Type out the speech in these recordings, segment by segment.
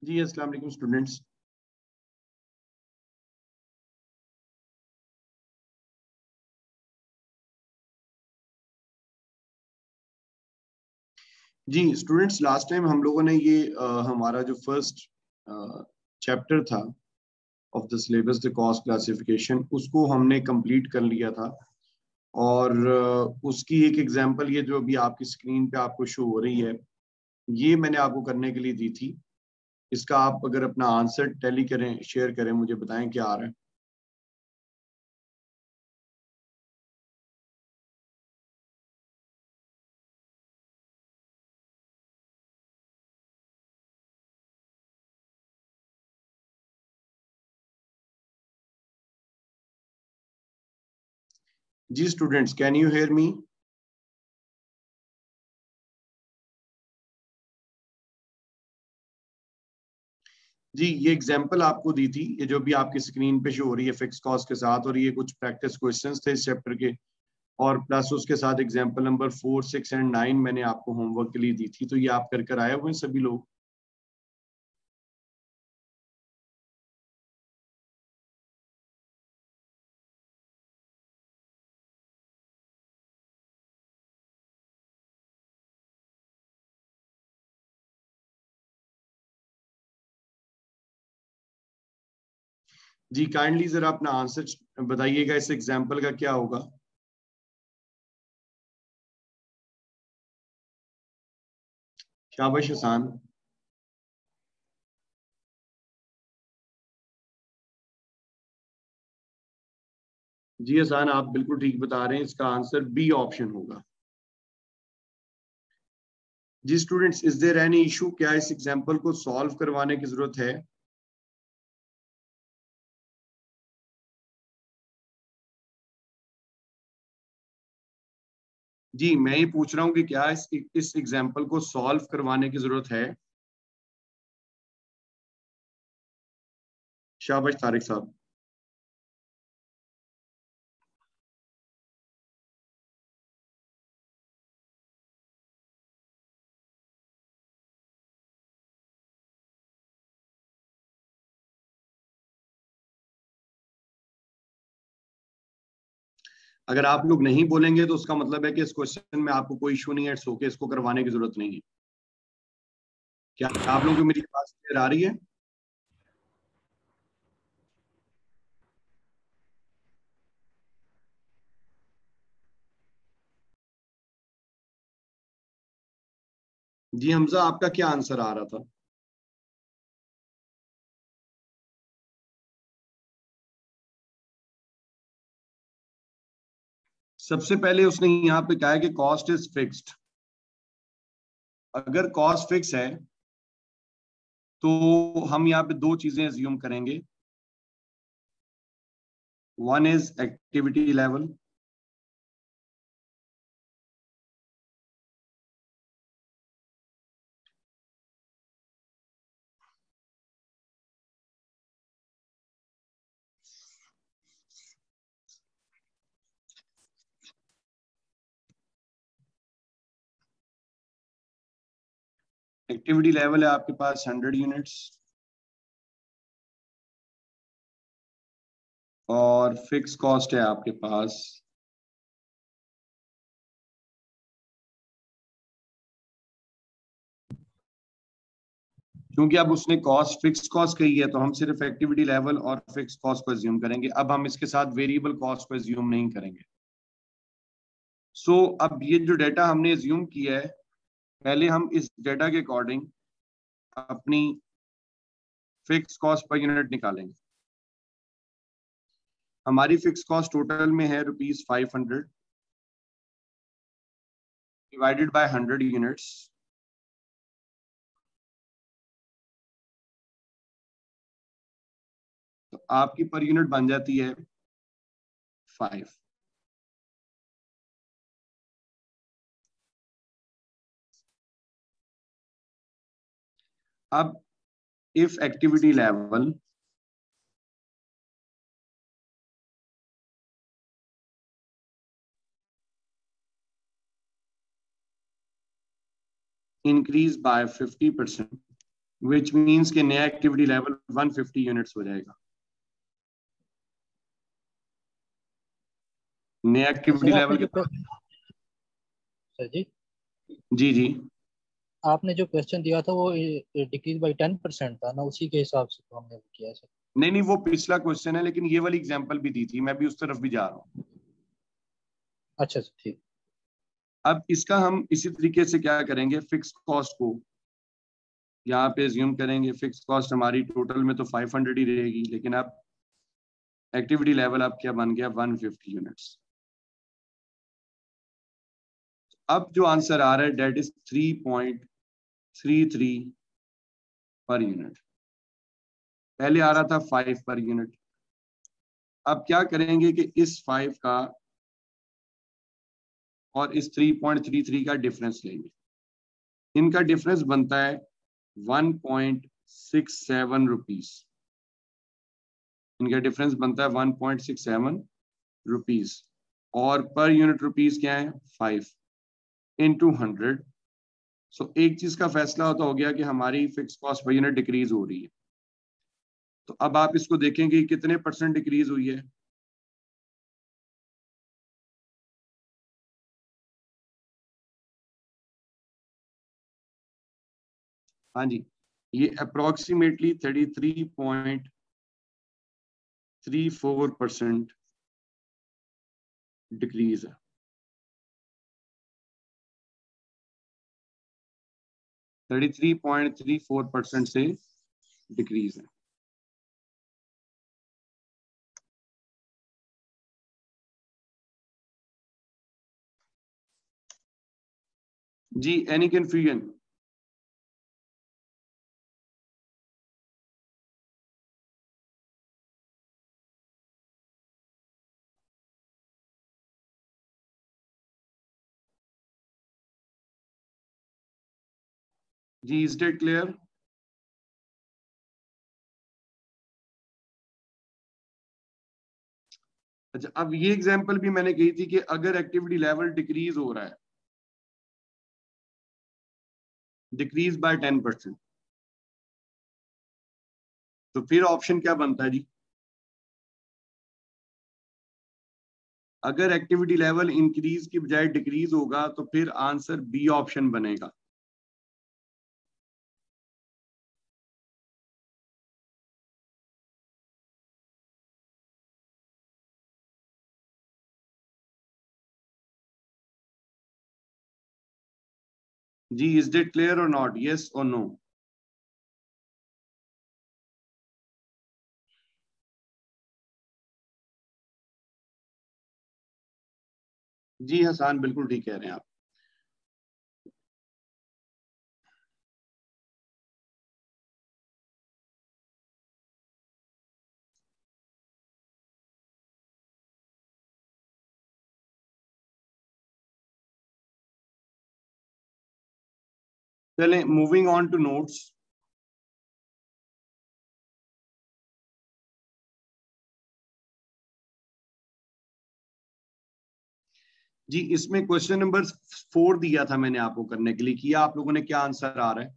जी अस्सलाम वालेकुम स्टूडेंट्स। जी students, last time हम लोगों ने ये हमारा जो फर्स्ट चैप्टर था of the syllabus the cost classification, उसको हमने कंप्लीट कर लिया था। और उसकी एक एग्जांपल ये जो अभी आपकी स्क्रीन पे आपको शो हो रही है, ये मैंने आपको करने के लिए दी थी। इसका आप अगर अपना आंसर टैली करें, शेयर करें, मुझे बताएं क्या आ रहा है। जी students, can you hear me? जी ये एग्जांपल आपको दी थी, ये जो भी आपकी स्क्रीन पे शो हो रही है फिक्स कॉस्ट के साथ, और ये कुछ प्रैक्टिस क्वेश्चंस थे इस चैप्टर के, और प्लस उसके साथ एग्जांपल नंबर 4, 6 एंड 9 मैंने आपको होमवर्क के लिए दी थी। तो ये आप कर कर आए हुए हैं सभी लोग? जी काइंडली जरा अपना आंसर बताइएगा, इस एग्जांपल का क्या होगा? शाबाश हसान। जी हसान, आप बिल्कुल ठीक बता रहे हैं, इसका आंसर बी ऑप्शन होगा। जी students, is there any issue? क्या इस एग्जांपल को सॉल्व करवाने की जरूरत है? जी मैं ये पूछ रहा हूँ कि क्या इस एग्जांपल को सॉल्व करवाने की जरूरत है? शाबाश तारिक साहब। अगर आप लोग नहीं बोलेंगे तो उसका मतलब है कि इस क्वेश्चन में आपको कोई इशू नहीं है, इट्स ओके, इसको करवाने की जरूरत नहीं है। क्या आप लोगों को मेरी बात क्लियर आ रही है? जी हमजा, आपका क्या आंसर आ रहा था? सबसे पहले उसने यहाँ पे कहा है कि कॉस्ट इज फिक्स्ड। अगर कॉस्ट फिक्स है तो हम यहाँ पे दो चीजें अज्यूम करेंगे। One is activity level, activity level है आपके पास 100 यूनिट्स, और फिक्स कॉस्ट है आपके पास क्योंकि अब उसने कॉस्ट फिक्स कॉस्ट कही है तो हम सिर्फ एक्टिविटी लेवल और फिक्स कॉस्ट को अज्यूम करेंगे। अब हम इसके साथ वेरिएबल कॉस्ट को अज्यूम नहीं करेंगे। अब ये जो डेटा हमने अज्यूम किया है, पहले हम इस डेटा के अकॉर्डिंग अपनी फिक्स कॉस्ट पर यूनिट निकालेंगे। हमारी फिक्स कॉस्ट टोटल में है ₹500 डिवाइडेड बाय 100 यूनिट्स। तो आपकी पर यूनिट बन जाती है 5। अब if activity level increase by 50%, which means कि नया एक्टिविटी लेवल 150 यूनिट्स हो जाएगा। नया एक्टिविटी सर आपने लेवल जो कितना? सर जी जी जी। आपने जो क्वेश्चन दिया था वो डिक्रीज बाई 10% था ना, उसी के हिसाब से तो हमने वो किया सर। नहीं नहीं, वो पिछला क्वेश्चन है, लेकिन ये वाली एग्जांपल भी दी थी, मैं भी उस तरफ भी जा रहा हूँ। अच्छा सर ठीक। अब इसका हम इसी तरीके से क्या करेंगे, फिक्स कॉस्ट को यहाँ पे अज्यूम करेंगे। फिक्स कॉस्ट हमारी टोटल में तो 500 ही रहेगी, लेकिन अब एक्टिविटी लेवल अब क्या बन गया, 150 यूनिट्स। अब जो आंसर आ रहा है डेट इज 3.33 पर यूनिट। पहले आ रहा था 5 पर यूनिट। अब क्या करेंगे कि इस 5 का और इस 3.33 का डिफरेंस लेंगे। इनका डिफरेंस बनता है 1.67 रुपीज। इनका डिफरेंस बनता है 1.67 रुपीज, और पर यूनिट रुपीज क्या है, 5 इंटू 100। सो एक चीज का फैसला होता हो गया कि हमारी fix cost per unit decrease हो रही है। तो अब आप इसको देखेंगे कितने परसेंट डिक्रीज हुई है। हाँ जी, ये अप्रोक्सीमेटली 33.34% डिक्रीज है। 33.34% से डिक्रीज है। जी, एनी कंफ्यूजन? जी, इज इट क्लियर? अच्छा, अब ये एग्जांपल भी मैंने कही थी कि अगर एक्टिविटी लेवल डिक्रीज हो रहा है, डिक्रीज बाय 10%, तो फिर ऑप्शन क्या बनता है जी? अगर एक्टिविटी लेवल इंक्रीज की बजाय डिक्रीज होगा तो फिर आंसर बी ऑप्शन बनेगा। जी, इज इट क्लियर और नॉट? यस और नो? जी हसान, बिल्कुल ठीक कह रहे हैं आप। चलें, मूविंग ऑन टू नोट्स। जी, इसमें क्वेश्चन नंबर 4 दिया था मैंने आपको करने के लिए, किया आप लोगों ने? क्या आंसर आ रहा है?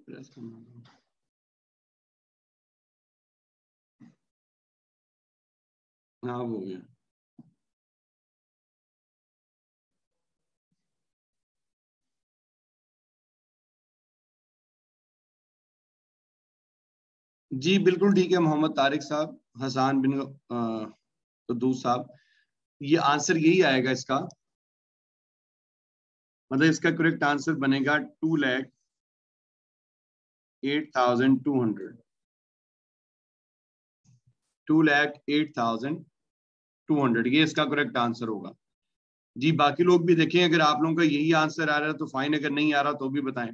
प्रेस करना। हाँ, वो गया। जी बिल्कुल ठीक है मोहम्मद तारिक साहब, हसान बिन कद्दूस साहब, ये आंसर यही आएगा इसका। मतलब इसका करेक्ट आंसर बनेगा 2,08,200। 2,08,200 ये इसका करेक्ट आंसर होगा। जी, बाकी लोग भी देखें, अगर आप लोगों का यही आंसर आ रहा है तो फाइन, अगर नहीं आ रहा तो भी बताएं।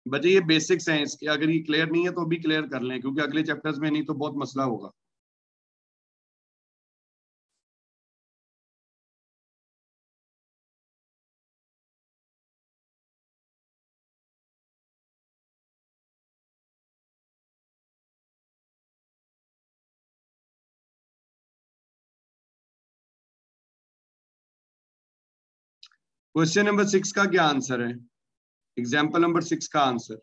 बच्चे ये बेसिक्स हैं इसके, अगर ये क्लियर नहीं है तो भी क्लियर कर लें, क्योंकि अगले चैप्टर्स में नहीं तो बहुत मसला होगा। क्वेश्चन नंबर 6 का क्या आंसर है? एग्जाम्पल नंबर 6 का आंसर।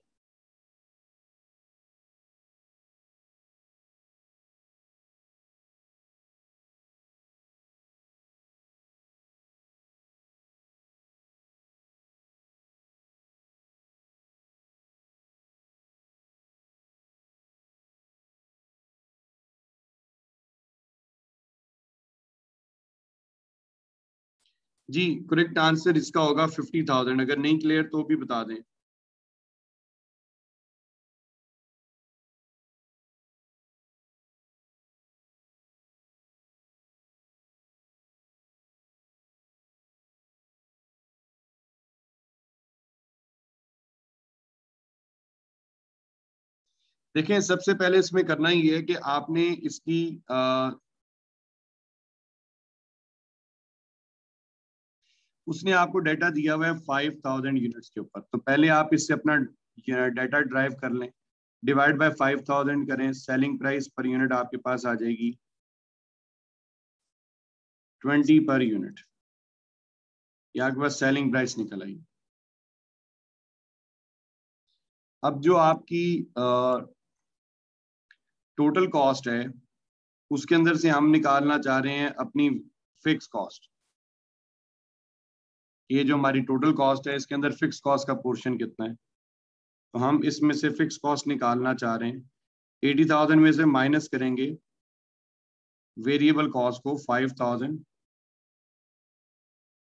जी, करेक्ट आंसर इसका होगा 50,000। अगर नहीं क्लियर तो भी बता दें। देखें, सबसे पहले इसमें करना ही है कि आपने इसकी उसने आपको डाटा दिया हुआ है 5,000 यूनिट्स के ऊपर, तो पहले आप इससे अपना डाटा ड्राइव कर लें, डिवाइड बाय 5,000 करें, सेलिंग प्राइस पर यूनिट आपके पास आ जाएगी 20 पर यूनिट। ये आपके पास सेलिंग प्राइस निकल आई। अब जो आपकी टोटल कॉस्ट है उसके अंदर से हम निकालना चाह रहे हैं अपनी फिक्स कॉस्ट। ये जो हमारी टोटल कॉस्ट है इसके अंदर फिक्स कॉस्ट का पोर्शन कितना है, तो हम इसमें से फिक्स कॉस्ट निकालना चाह रहे हैं। 80,000 में से माइनस करेंगे वेरिएबल कॉस्ट को 5,000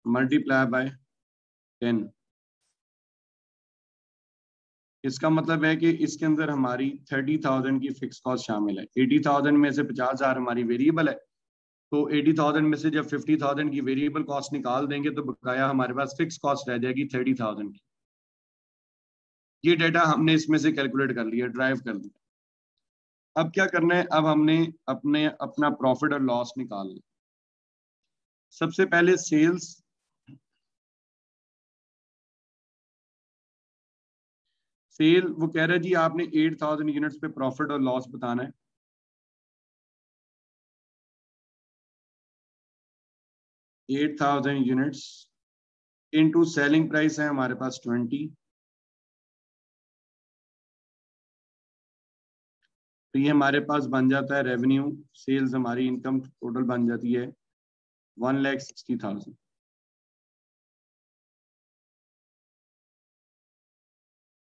मल्टीप्लाई बाय 10। इसका मतलब है कि इसके अंदर हमारी 30,000 की फिक्स कॉस्ट शामिल है। 80,000 में से 50,000 हमारी वेरिएबल है, तो 80,000 में से जब 50,000 की वेरिएबल कॉस्ट निकाल देंगे तो बकाया हमारे पास फिक्स कॉस्ट रह जाएगी 30,000 की। ये डेटा हमने इसमें से कैलकुलेट कर लिया, ड्राइव कर लिया। अब क्या करना है, अब हमने अपना प्रॉफिट और लॉस निकालना। सबसे पहले सेल्स, वो कह रहा है जी आपने 8000 यूनिट्स पे प्रॉफिट और लॉस बताना है। At 8000 units into selling price है हमारे पास 20, तो ये हमारे पास बन जाता है रेवेन्यू, सेल्स हमारी इनकम टोटल बन जाती है 1,60,000।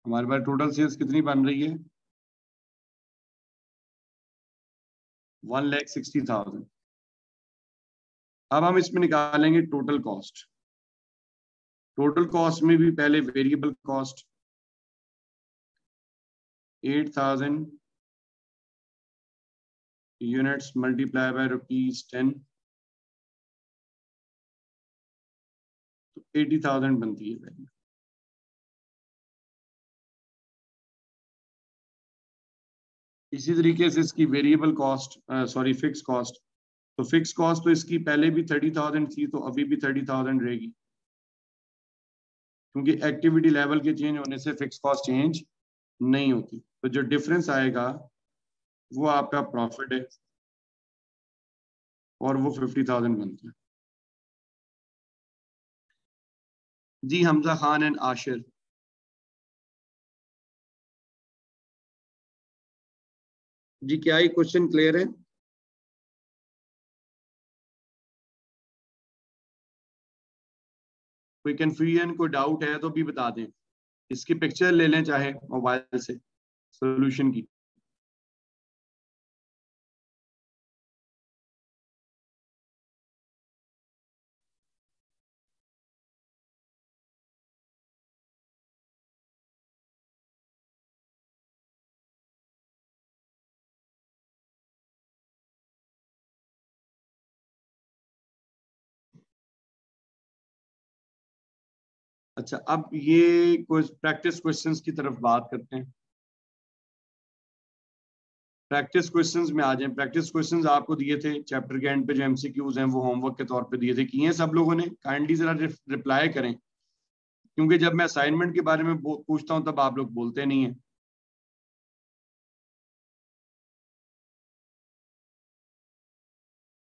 हमारे पास टोटल सेल्स कितनी बन रही है? 1,60,000। अब हम इसमें निकालेंगे टोटल कॉस्ट। टोटल कॉस्ट में भी पहले variable cost 8,000 units multiply by ₹10, तो 80,000 बनती है वैल्यू। इसी तरीके से इसकी variable cost, sorry fix cost, तो फिक्स कॉस्ट तो इसकी पहले भी 30,000 थी, तो अभी भी 30,000 रहेगी, क्योंकि एक्टिविटी लेवल के चेंज होने से फिक्स कॉस्ट चेंज नहीं होती। तो जो डिफरेंस आएगा वो आपका प्रॉफिट है, और वो 50,000 बनता है। जी हमजा खान एंड आशिर, जी क्या ये क्वेश्चन क्लियर है? कोई कंफ्यूजन, कोई डाउट है तो भी बता दें। इसकी पिक्चर ले लें चाहे मोबाइल से सॉल्यूशन की। अच्छा, अब ये प्रैक्टिस क्वेश्चंस की तरफ बात करते हैं। प्रैक्टिस क्वेश्चंस में आ जाएं। प्रैक्टिस क्वेश्चंस आपको दिए थे चैप्टर के एंड पे, जो एमसीक्यूज हैं वो होमवर्क के तौर पे दिए थे। किए हैं सब लोगों ने? काइंडली जरा रिप्लाई करें, क्योंकि जब मैं असाइनमेंट के बारे में पूछता हूं तब आप लोग बोलते नहीं है।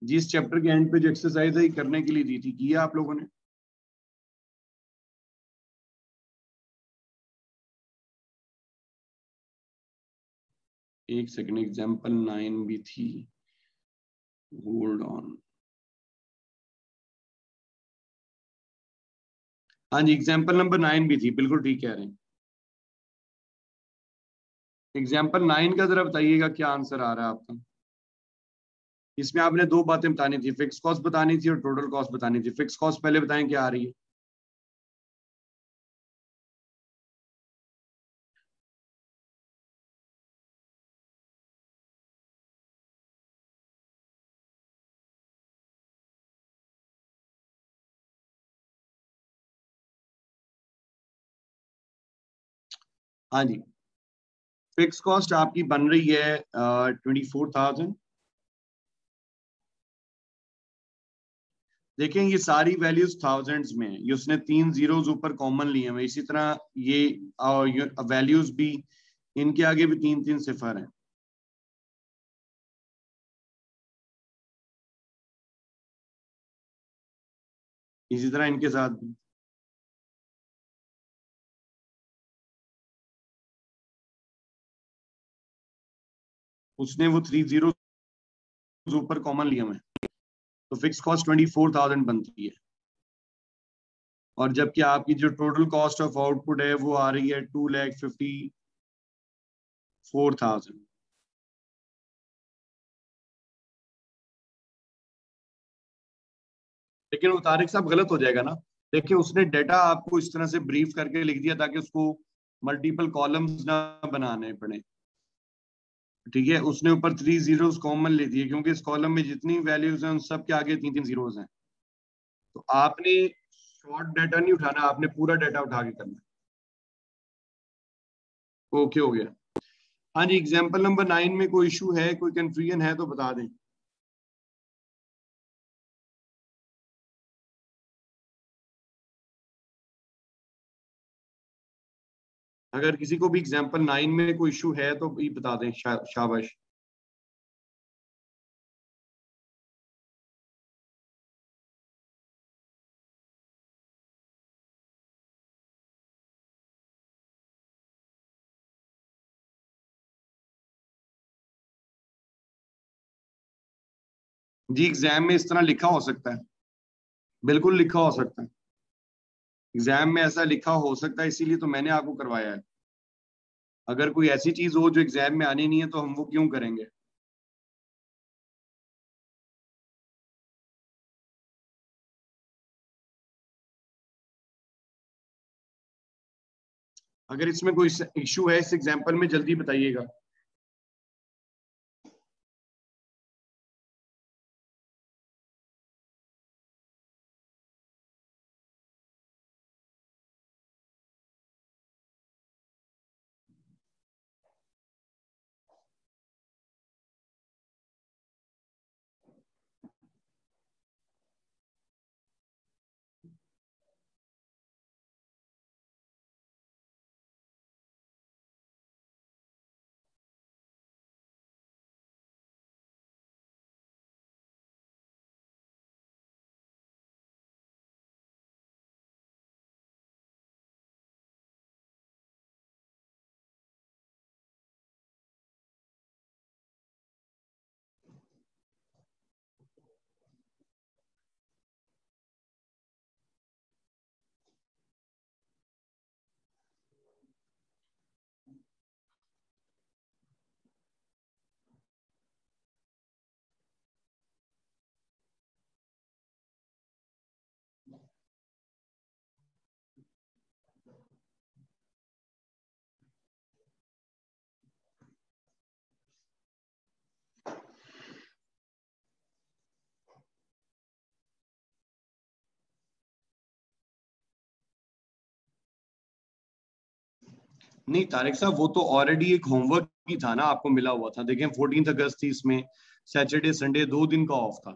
जिस चैप्टर के एंड पे जो एक्सरसाइज है करने के लिए दी थी, किया आप लोगों ने? एक सेकंड, एग्जाम्पल 9 भी थी, होल्ड ऑन। हाँ जी, एग्जाम्पल नंबर 9 भी थी, बिल्कुल ठीक कह रहे हैं। एग्जाम्पल 9 का जरा बताइएगा क्या आंसर आ रहा है आपका। इसमें आपने दो बातें बतानी थी, फिक्स कॉस्ट बतानी थी और टोटल कॉस्ट बतानी थी। फिक्स कॉस्ट पहले बताएं क्या आ रही है। हाँ जी, फिक्स कॉस्ट आपकी बन रही है 24,000। देखें ये सारी वैल्यूज थाउजेंड्स में है, ये उसने 3 जीरोस ऊपर कॉमन लिए हुए। इसी तरह ये वैल्यूज भी, इनके आगे भी 3 सिफर हैं। इसी तरह इनके साथ भी उसने वो 3 जीरो ऊपर कॉमन लिए हुए, तो फिक्स कॉस्ट 24,000 बनती है। और जबकि आपकी जो टोटल कॉस्ट ऑफ आउटपुट है वो आ रही है 2,54,000। लेकिन वो तारिक साहब गलत हो जाएगा ना। देखिए उसने डाटा आपको इस तरह से ब्रीफ करके लिख दिया ताकि उसको मल्टीपल कॉलम्स ना बनाने पड़े। ठीक है, उसने ऊपर 3 जीरोस कॉमन ले दिए, क्योंकि इस कॉलम में जितनी वैल्यूज हैं उन सब के आगे 3 जीरोस हैं। तो आपने शॉर्ट डाटा नहीं उठाना, आपने पूरा डाटा उठा के करना। ओके हो गया। हाँ जी, एग्जाम्पल नंबर 9 में कोई इशू है, कोई कंफ्यूजन है तो बता दें। अगर किसी को भी एग्जाम्पल 9 में कोई इशू है तो भी बता दें। शाबाश। जी, एग्जाम में इस तरह लिखा हो सकता है, बिल्कुल लिखा हो सकता है, एग्जाम में ऐसा लिखा हो सकता है, इसीलिए तो मैंने आपको करवाया है। अगर कोई ऐसी चीज हो जो एग्जाम में आनी नहीं है तो हम वो क्यों करेंगे। अगर इसमें कोई इशू है इस एग्जाम्पल में जल्दी बताइएगा। नहीं तारिक साहब, वो तो ऑलरेडी एक होमवर्क ही था ना, आपको मिला हुआ था। देखें 14 अगस्त थी, इसमें सैटरडे संडे 2 दिन का ऑफ था,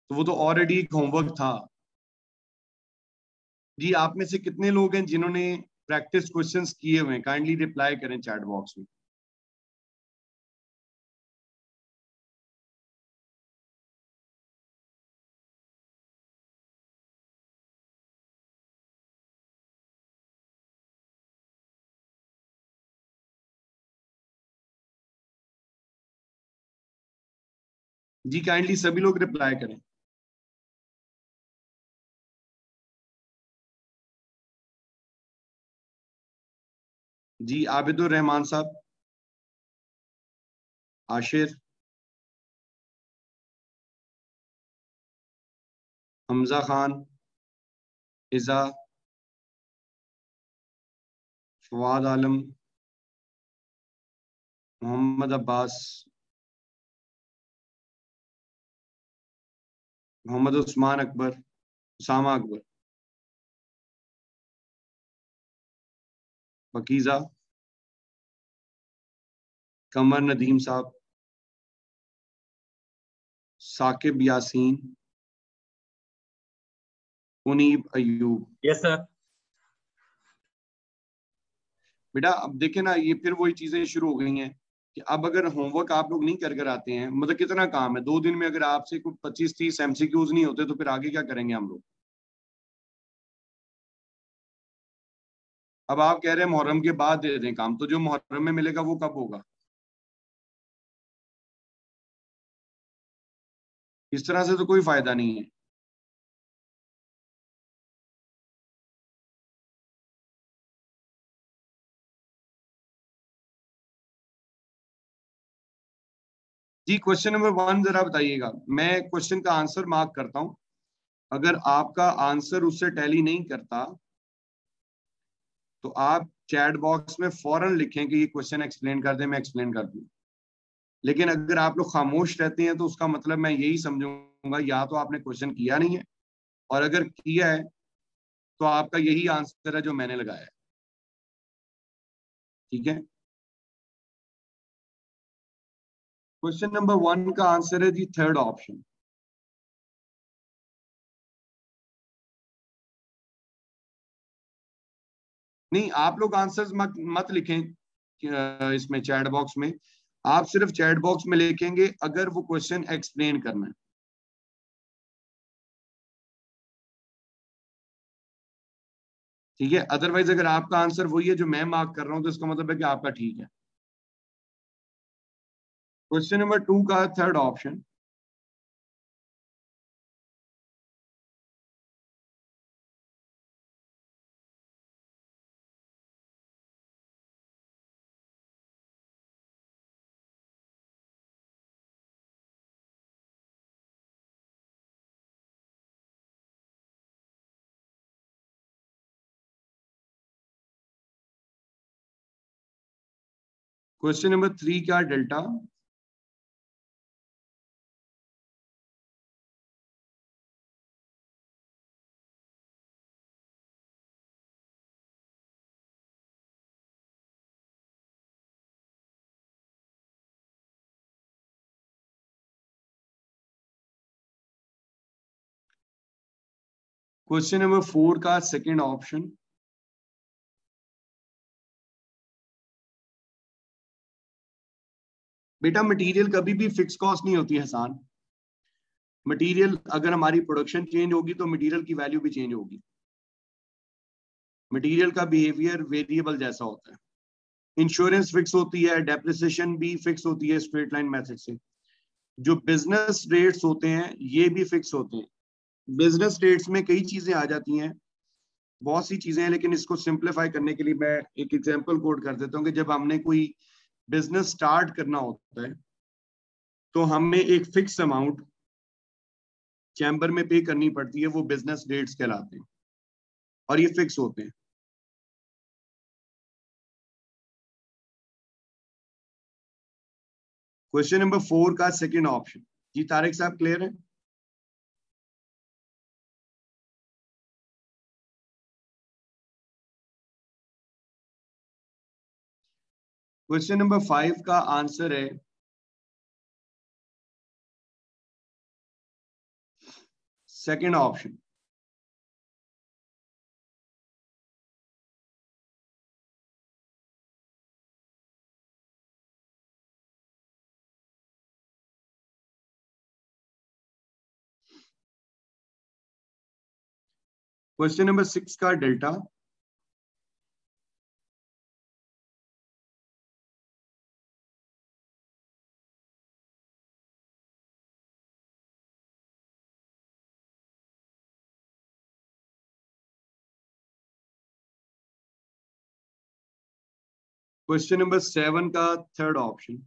तो वो तो ऑलरेडी एक होमवर्क था। जी, आप में से कितने लोग हैं जिन्होंने प्रैक्टिस क्वेश्चंस किए हुए हैं? काइंडली रिप्लाई करें चैट बॉक्स में। जी, काइंडली सभी लोग रिप्लाई करें। जी, आबिदुर रहमान साहब, आशिर, हमजा खान, इजा, फवाद आलम, मोहम्मद अब्बास, मोहम्मद उस्मान अकबर, उसामा अकबर, बकीजा, कमर नदीम साहब, साकिब यासीन, मुनीब अयूब। Yes sir. बेटा अब देखे ना, ये फिर वही चीजें शुरू हो गई हैं कि अब अगर होमवर्क आप लोग नहीं कर कर आते हैं, मतलब कितना काम है 2 दिन में, अगर आपसे कुछ 25-30 एमसीक्यूज नहीं होते तो फिर आगे क्या करेंगे हम लोग। अब आप कह रहे हैं मुहर्रम के बाद दे दें काम, तो जो मुहर्रम में मिलेगा वो कब होगा? इस तरह से तो कोई फायदा नहीं है। जी, क्वेश्चन नंबर 1 जरा बताइएगा। मैं क्वेश्चन का आंसर मार्क करता हूं, अगर आपका आंसर उससे टैली नहीं करता तो आप चैट बॉक्स में फौरन लिखें कि ये क्वेश्चन एक्सप्लेन कर दें, मैं एक्सप्लेन कर दूं। लेकिन अगर आप लोग खामोश रहते हैं तो उसका मतलब मैं यही समझूंगा या तो आपने क्वेश्चन किया नहीं है, और अगर किया है तो आपका यही आंसर है जो मैंने लगाया है। ठीक है, क्वेश्चन नंबर 1 का आंसर है जी थर्ड ऑप्शन। नहीं, आप लोग आंसर्स मत लिखें इसमें चैट बॉक्स में। आप सिर्फ चैट बॉक्स में लिखेंगे अगर वो क्वेश्चन एक्सप्लेन करना है। ठीक है, अदरवाइज अगर आपका आंसर वही है जो मैं मार्क कर रहा हूं तो इसका मतलब है कि आपका ठीक है। क्वेश्चन नंबर 2 का थर्ड ऑप्शन। क्वेश्चन नंबर 3 का डेल्टा। क्वेश्चन नंबर 4 का सेकंड ऑप्शन। बेटा मटेरियल कभी भी फिक्स कॉस्ट नहीं होती है हसान। मटेरियल अगर हमारी प्रोडक्शन चेंज होगी तो मटेरियल की वैल्यू भी चेंज होगी। मटेरियल का बिहेवियर वेरिएबल जैसा होता है। इंश्योरेंस फिक्स होती है, डेप्रिसिएशन भी फिक्स होती है स्ट्रेट लाइन मेथड से। जो बिजनेस रेट्स होते हैं ये भी फिक्स होते हैं। बिजनेस रेट्स में कई चीजें आ जाती हैं, बहुत सी चीजें हैं, लेकिन इसको सिंप्लीफाई करने के लिए मैं एक एग्जांपल कोट कर देता हूँ कि जब हमने कोई बिजनेस स्टार्ट करना होता है तो हमें एक फिक्स अमाउंट चैम्बर में पे करनी पड़ती है, वो बिजनेस रेट्स कहलाते हैं और ये फिक्स होते हैं। क्वेश्चन नंबर 4 का सेकंड ऑप्शन। जी तारिक साहब क्लियर है? क्वेश्चन नंबर 5 का आंसर है सेकंड ऑप्शन। क्वेश्चन नंबर 6 का डेल्टा। क्वेश्चन नंबर 7 का थर्ड ऑप्शन।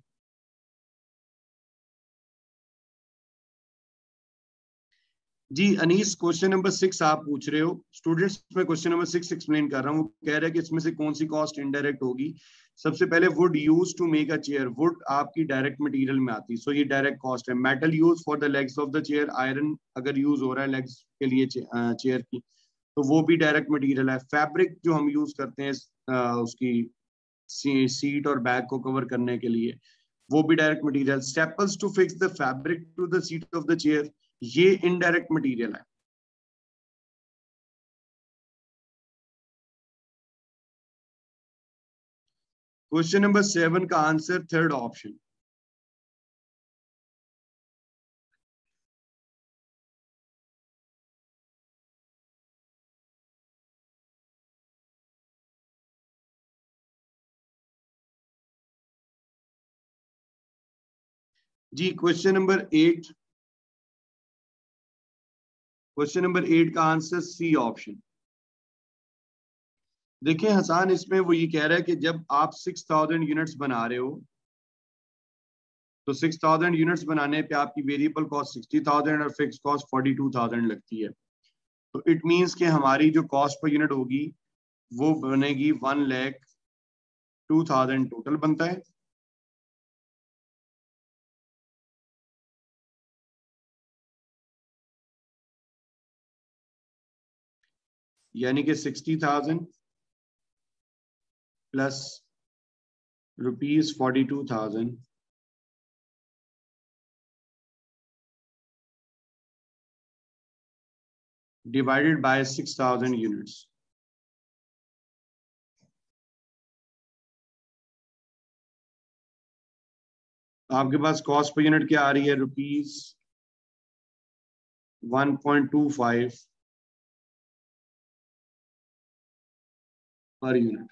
जी अनीस, क्वेश्चन नंबर 6 आप पूछ रहे हो। स्टूडेंट्स मैं क्वेश्चन नंबर 6 एक्सप्लेन कर रहा हूँ। कह रहा है कि इसमें से कौन सी कॉस्ट इनडायरेक्ट होगी। सबसे पहले wood use to make a chair. Wood आपकी डायरेक्ट मटेरियल में आती है, सो ये डायरेक्ट कॉस्ट है। Metal use for the legs of the chair. Iron अगर यूज हो रहा है लेग्स के लिए चेयर की तो वो भी डायरेक्ट मटेरियल है। फैब्रिक जो हम यूज करते हैं उसकी सीट और बैग को कवर करने के लिए, वो भी direct material. Staples to fix the fabric to the seat of the chair, ये इनडायरेक्ट मटेरियल है। क्वेश्चन नंबर 7 का आंसर थर्ड ऑप्शन। जी क्वेश्चन नंबर 8। क्वेश्चन नंबर 8 का आंसर सी ऑप्शन। देखिए हसान, इसमें वो ये कह रहा है कि जब आप 6000 यूनिट्स बना रहे हो तो 6000 यूनिट्स बनाने पे आपकी वेरिएबल कॉस्ट 60,000 और फिक्स कॉस्ट 42,000 लगती है। तो इट मींस कि हमारी जो कॉस्ट पर यूनिट होगी वो बनेगी 1,02,000 टोटल बनता है। यानी कि 60,000 plus rupees 42,000 divided by 6,000 units. आपके पास कॉस्ट पर यूनिट क्या आ रही है? ₹1.25 पर यूनिट।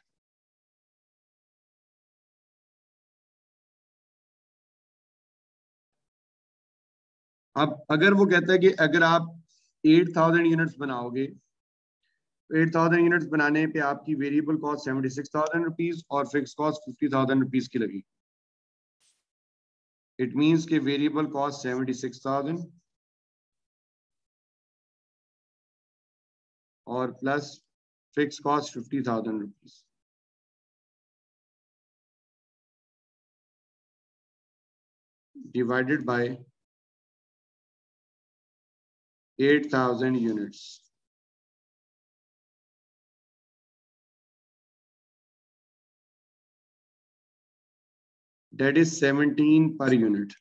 अब अगर वो कहता है कि अगर आप 8,000 यूनिट्स बनाओगे, 8,000 यूनिट्स बनाने पे आपकी वेरिएबल कॉस्ट 76,000 रुपीज और फिक्स कॉस्ट 50,000 रुपीज की लगी। इट मीन्स के वेरिएबल कॉस्ट 76,000 और plus fix cost 50,000 rupees divided by 8,000 units. That is 17 per unit.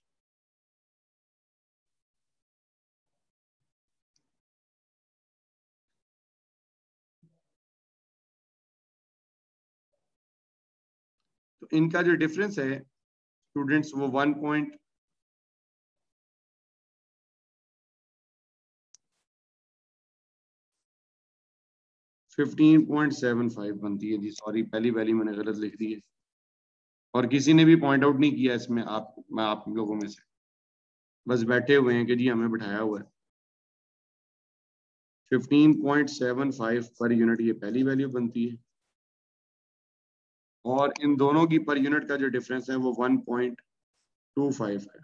तो इनका जो डिफरेंस है स्टूडेंट्स वो 15.75 बनती है जी। सॉरी, पहली वैल्यू मैंने गलत लिख दी है और किसी ने भी पॉइंट आउट नहीं किया इसमें। मैं आप लोगों में से बस बैठे हुए हैं कि जी हमें बिठाया हुआ है। 15.75 पर यूनिट ये पहली वैल्यू बनती है और इन दोनों की पर यूनिट का जो डिफरेंस है वो 1.25 है।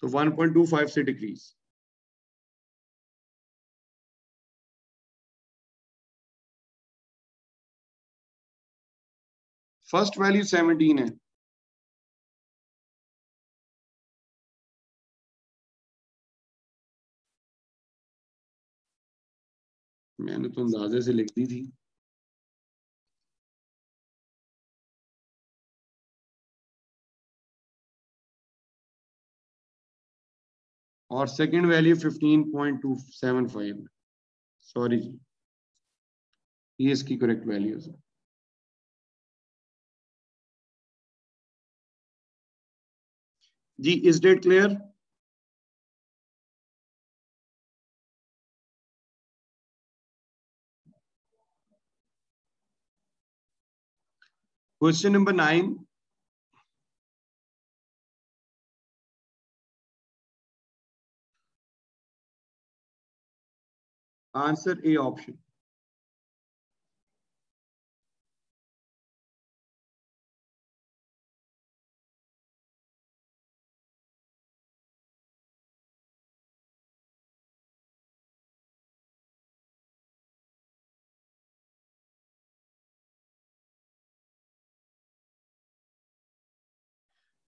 तो 1.25 से डिक्रीज। फर्स्ट वैल्यू 17 है। मैंने तो अंदाजे से लिख दी थी। और सेकंड वैल्यू 15.275। सॉरी जी, ये इसकी करेक्ट वैल्यू है। जी is that clear? Question number 9। Answer A option.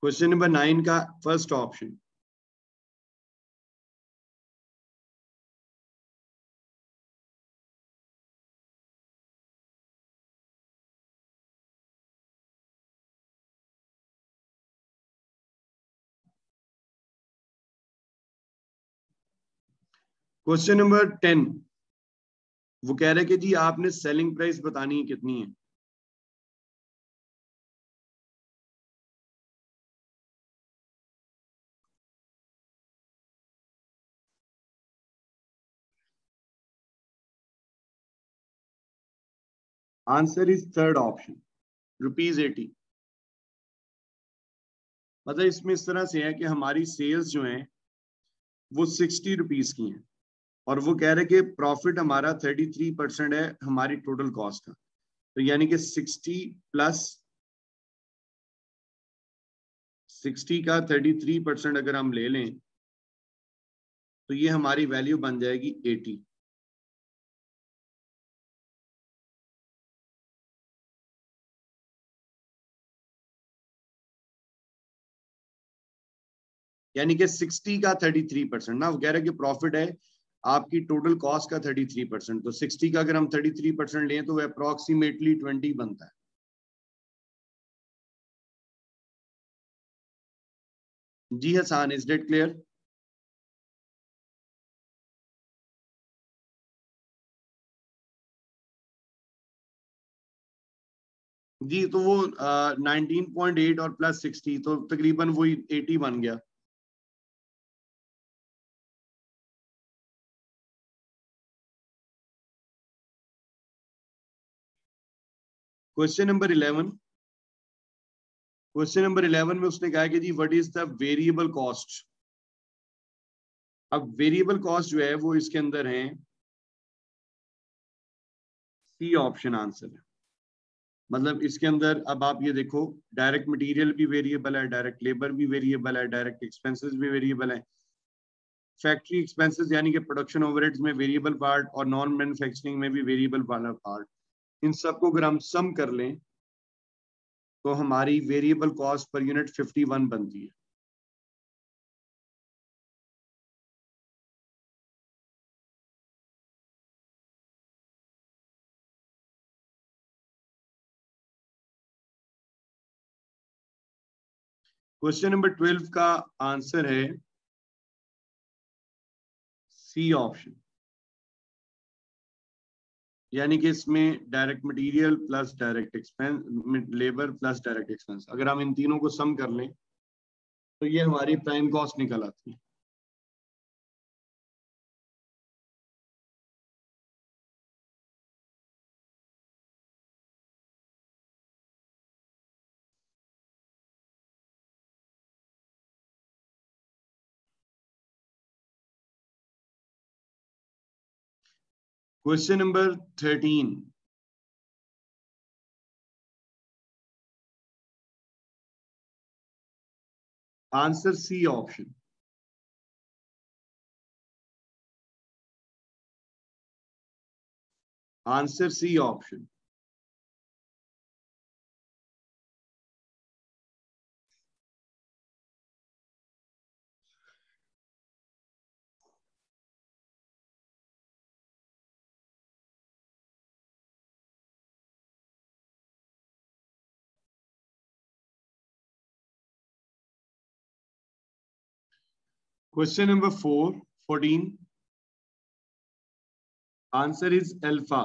Question number 9 का फर्स्ट ऑप्शन। क्वेश्चन नंबर 10 वो कह रहे कि जी आपने सेलिंग प्राइस बतानी है कितनी है। Answer is third option, ₹80। मतलब इसमें इस तरह से है कि हमारी सेल्स जो हैं वो 60 रुपीज की हैं और वो कह रहे कि प्रॉफिट हमारा 33% है हमारी टोटल कॉस्ट का। तो यानी कि 60 का 33% अगर हम ले लें तो ये हमारी वैल्यू बन जाएगी 80। यानी कि 60 का 33%। ना वो कह रहे कि प्रॉफिट है आपकी टोटल कॉस्ट का 33%, तो 60 का अगर हम 33% लें तो वह अप्रोक्सीमेटली 20 बनता है। जी हसान, इज डेट क्लियर? जी, तो वो 19.8 और प्लस 60 तो तकरीबन वही 80 बन गया। क्वेश्चन नंबर 11, क्वेश्चन नंबर 11 में उसने कहा कि जी what is the variable cost. अब वेरिएबल कॉस्ट जो है वो इसके अंदर है, सी ऑप्शन आंसर है। मतलब इसके अंदर अब आप ये देखो, डायरेक्ट मटेरियल भी वेरिएबल है, डायरेक्ट लेबर भी वेरिएबल है, डायरेक्ट एक्सपेंसेस भी वेरिएबल है, फैक्ट्री एक्सपेंसेस यानी कि प्रोडक्शन ओवरहेड्स में वेरिएबल पार्ट और नॉन मैन्युफैक्चरिंग में भी वेरिएबल वाला पार्ट, इन सबको अगर हम सम कर लें तो हमारी वेरिएबल कॉस्ट पर यूनिट 51 बनती है। क्वेश्चन नंबर 12 का आंसर है सी ऑप्शन, यानी कि इसमें direct material plus direct expense, labour plus direct expense, अगर हम इन तीनों को सम कर लें तो ये हमारी प्राइम कॉस्ट निकल आती है। Question number 13, answer C option. Answer C option. Question number 14, answer is alpha,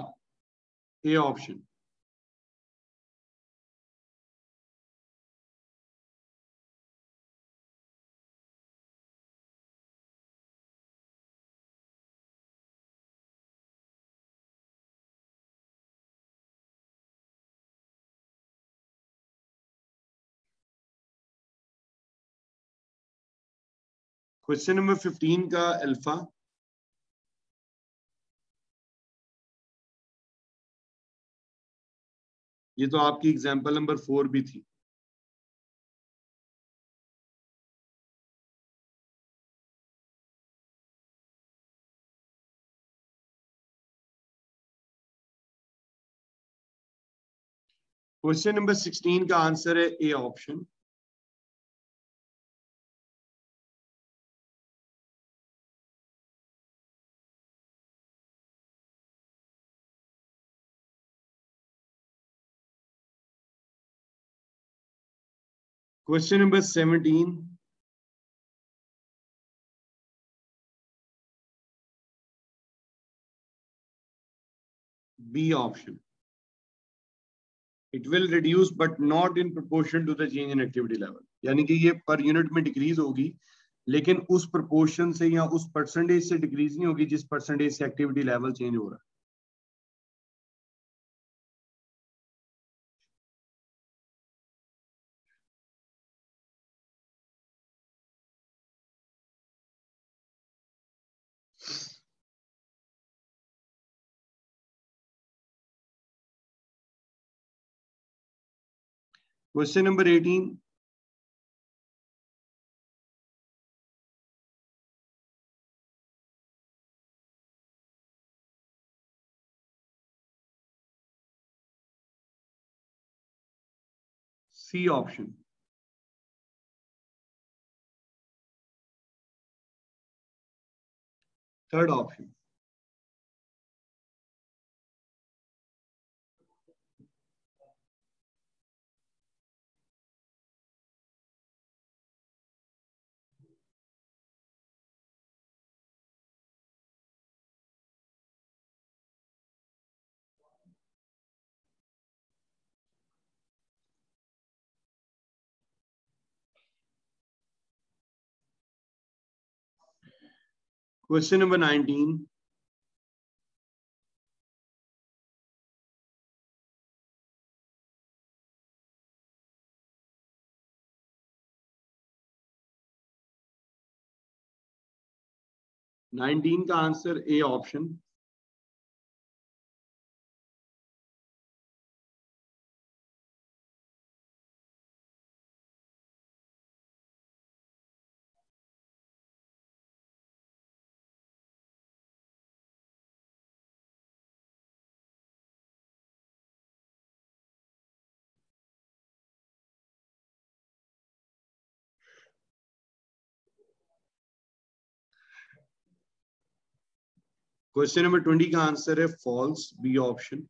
A option. Question number 15 का अल्फा, ये तो आपकी एग्जांपल नंबर 4 भी थी। क्वेश्चन नंबर 16 का आंसर है A option. Question number 17, B option. It will reduce but not in proportion to the change in activity level, यानी कि ये पर यूनिट में डिक्रीज होगी लेकिन उस प्रोपोर्शन से या उस परसेंटेज से डिक्रीज नहीं होगी जिस परसेंटेज से एक्टिविटी लेवल चेंज हो रहा है। Question number 18, C option. Third option. Question number 19. का answer A option. Question number 20 का आंसर है फॉल्स, बी ऑप्शन,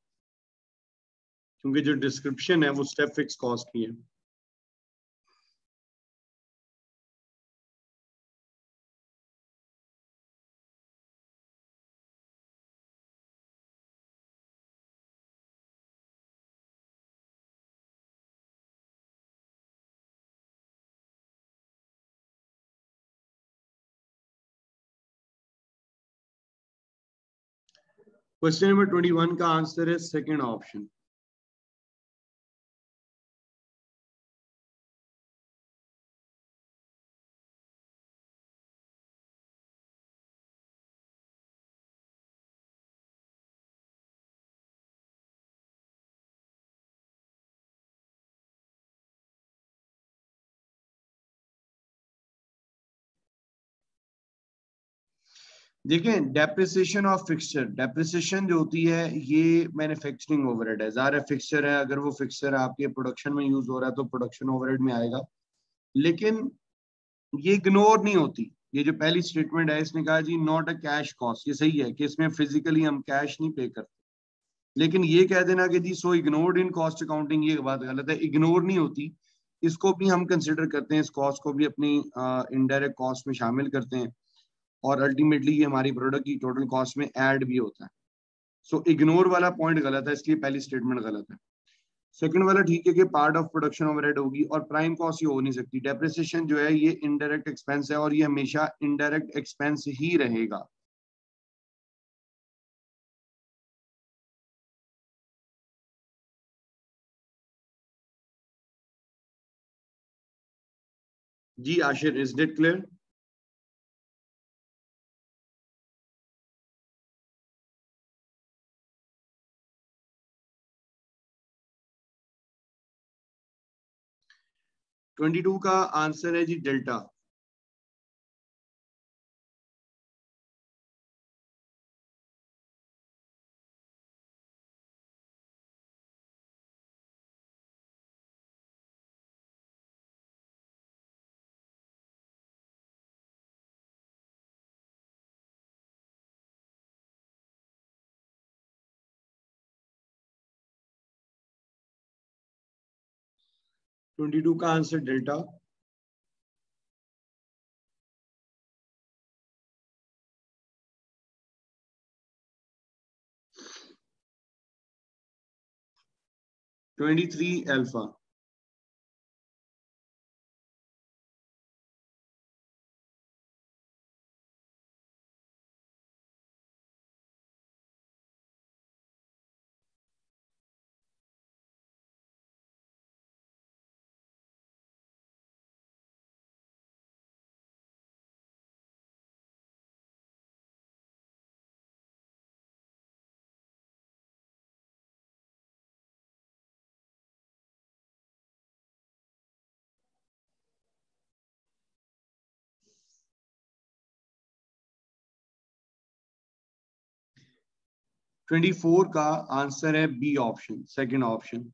क्योंकि जो डिस्क्रिप्शन है वो स्टेप फिक्स कॉस्ट की है। क्वेश्चन नंबर 21 का आंसर है सेकंड ऑप्शन। देखिए, डेप्रिसिएशन ऑफ फिक्सचर, डेप्रिसिएशन जो होती है ये मैन्युफैक्चरिंग ओवरहेड है। ज़ाहिर है फिक्सचर है, अगर वो फिक्सचर आपके प्रोडक्शन में यूज हो रहा है तो प्रोडक्शन ओवरहेड में आएगा, लेकिन ये इग्नोर नहीं होती। ये जो पहली स्टेटमेंट है इसने कहा जी नॉट अ कैश कॉस्ट, ये सही है कि इसमें फिजिकली हम कैश नहीं पे करते, लेकिन ये कह देना कि जी सो इग्नोर्ड इन कॉस्ट अकाउंटिंग, ये बात गलत है। इग्नोर नहीं होती, इसको भी हम कंसिडर करते हैं, इस कॉस्ट को भी अपनी इनडायरेक्ट कॉस्ट में शामिल करते हैं, और अल्टीमेटली ये हमारी प्रोडक्ट की टोटल कॉस्ट में ऐड भी होता है। सो इग्नोर वाला पॉइंट गलत है, इसलिए पहली स्टेटमेंट गलत है। सेकंड वाला ठीक है कि पार्ट ऑफ प्रोडक्शन ओवरहेड होगी, और प्राइम कॉस्ट ये हो नहीं सकती। डेप्रिसिएशन जो है ये इनडायरेक्ट एक्सपेंस है और ये हमेशा इनडायरेक्ट एक्सपेंस ही रहेगा। जी Ashir, is it clear? Twenty two का आंसर है जी डेल्टा। ट्वेंटी टू का answer delta. Twenty three alpha. Twenty four का आंसर है बी ऑप्शन, सेकंड ऑप्शन।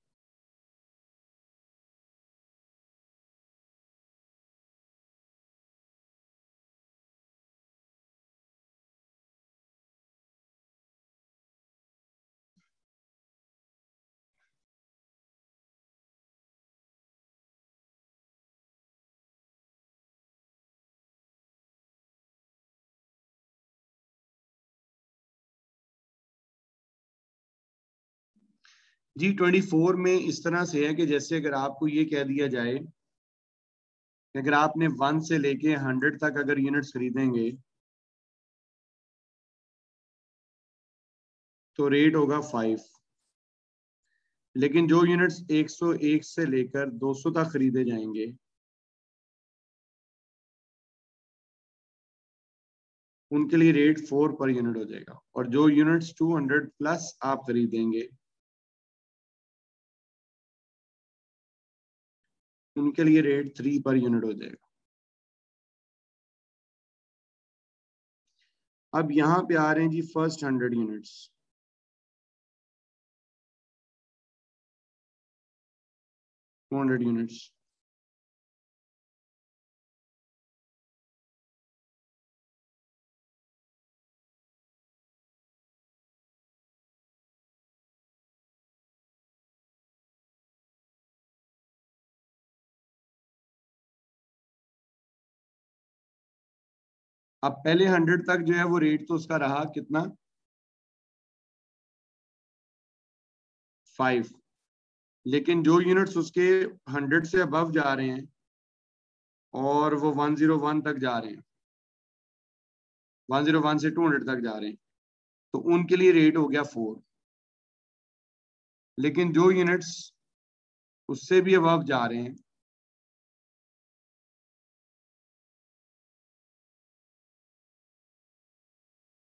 जी 24 में इस तरह से है कि जैसे अगर आपको ये कह दिया जाए कि अगर आपने 1 से लेके 100 तक अगर यूनिट्स खरीदेंगे तो रेट होगा 5। लेकिन जो यूनिट्स 101 से लेकर 200 तक खरीदे जाएंगे उनके लिए रेट 4 पर यूनिट हो जाएगा, और जो यूनिट्स 200 प्लस आप खरीदेंगे उनके लिए रेट 3 पर यूनिट हो जाएगा। अब यहां पे आ रहे हैं जी फर्स्ट 100 यूनिट्स। 200 यूनिट्स। अब पहले 100 तक जो है वो रेट तो उसका रहा कितना, 5। लेकिन जो यूनिट्स उसके 100 से अबव जा रहे हैं और वो 101 तक जा रहे हैं, 101 से 200 तक जा रहे हैं, तो उनके लिए रेट हो गया 4। लेकिन जो यूनिट्स उससे भी अबव जा रहे हैं,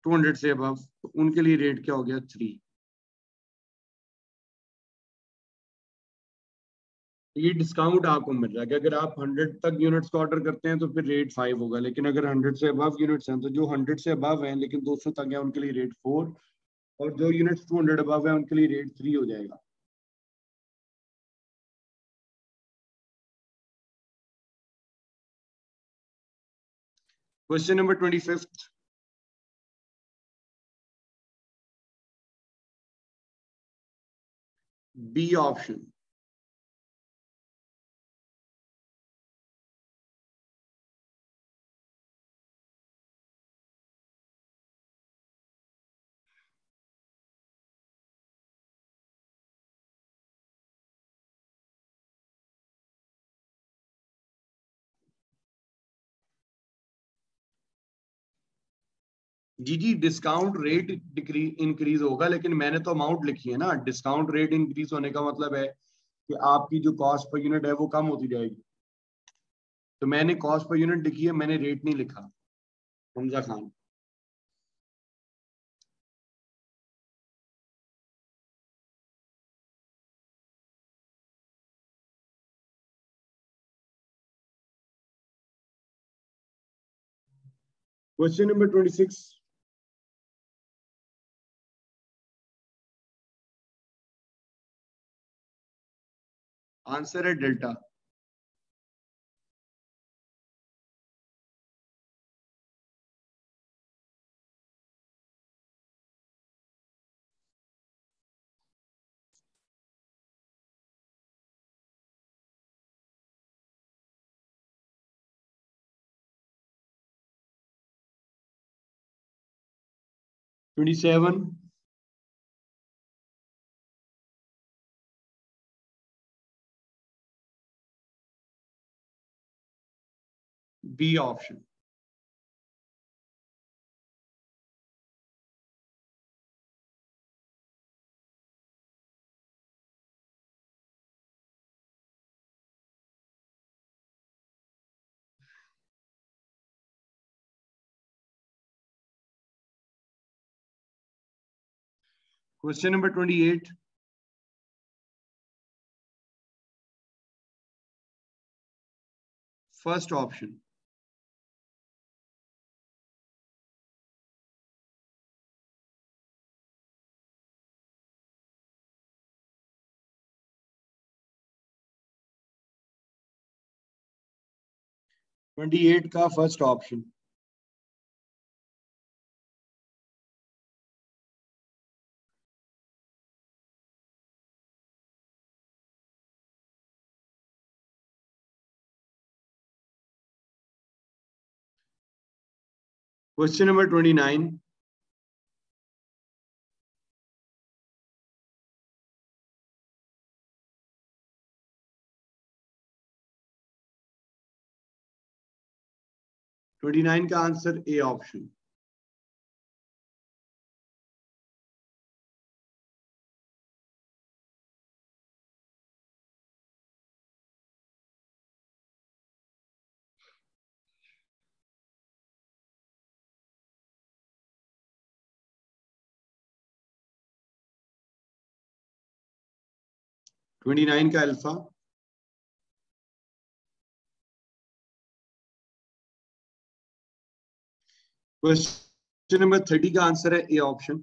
टू 200 से अबव, तो उनके लिए रेट क्या हो गया, 3। ये डिस्काउंट आपको मिल रहा है कि अगर आप 100 तक यूनिट्स का ऑर्डर करते हैं तो फिर रेट 5 होगा, लेकिन अगर 100 से अबव यूनिट्स हैं तो जो 100 से अबव हैं लेकिन 200 तक है उनके लिए रेट 4, और जो यूनिट्स 200 अबव है उनके लिए रेट 3 हो जाएगा। Question number 25, B option. जी डिस्काउंट रेट इंक्रीज होगा, लेकिन मैंने तो अमाउंट लिखी है ना। डिस्काउंट रेट इंक्रीज होने का मतलब है कि आपकी जो कॉस्ट पर यूनिट है वो कम होती जाएगी। तो मैंने कॉस्ट पर यूनिट लिखी है, मैंने रेट नहीं लिखा। Hamza Khan. Question number 26, answer है delta. Twenty seven, B option. Question number 28, first option. Twenty eight का फर्स्ट ऑप्शन। क्वेश्चन नंबर 29, 29 का answer A option. Twenty nine का अल्फा। क्वेश्चन नंबर 30 का आंसर है ए ऑप्शन।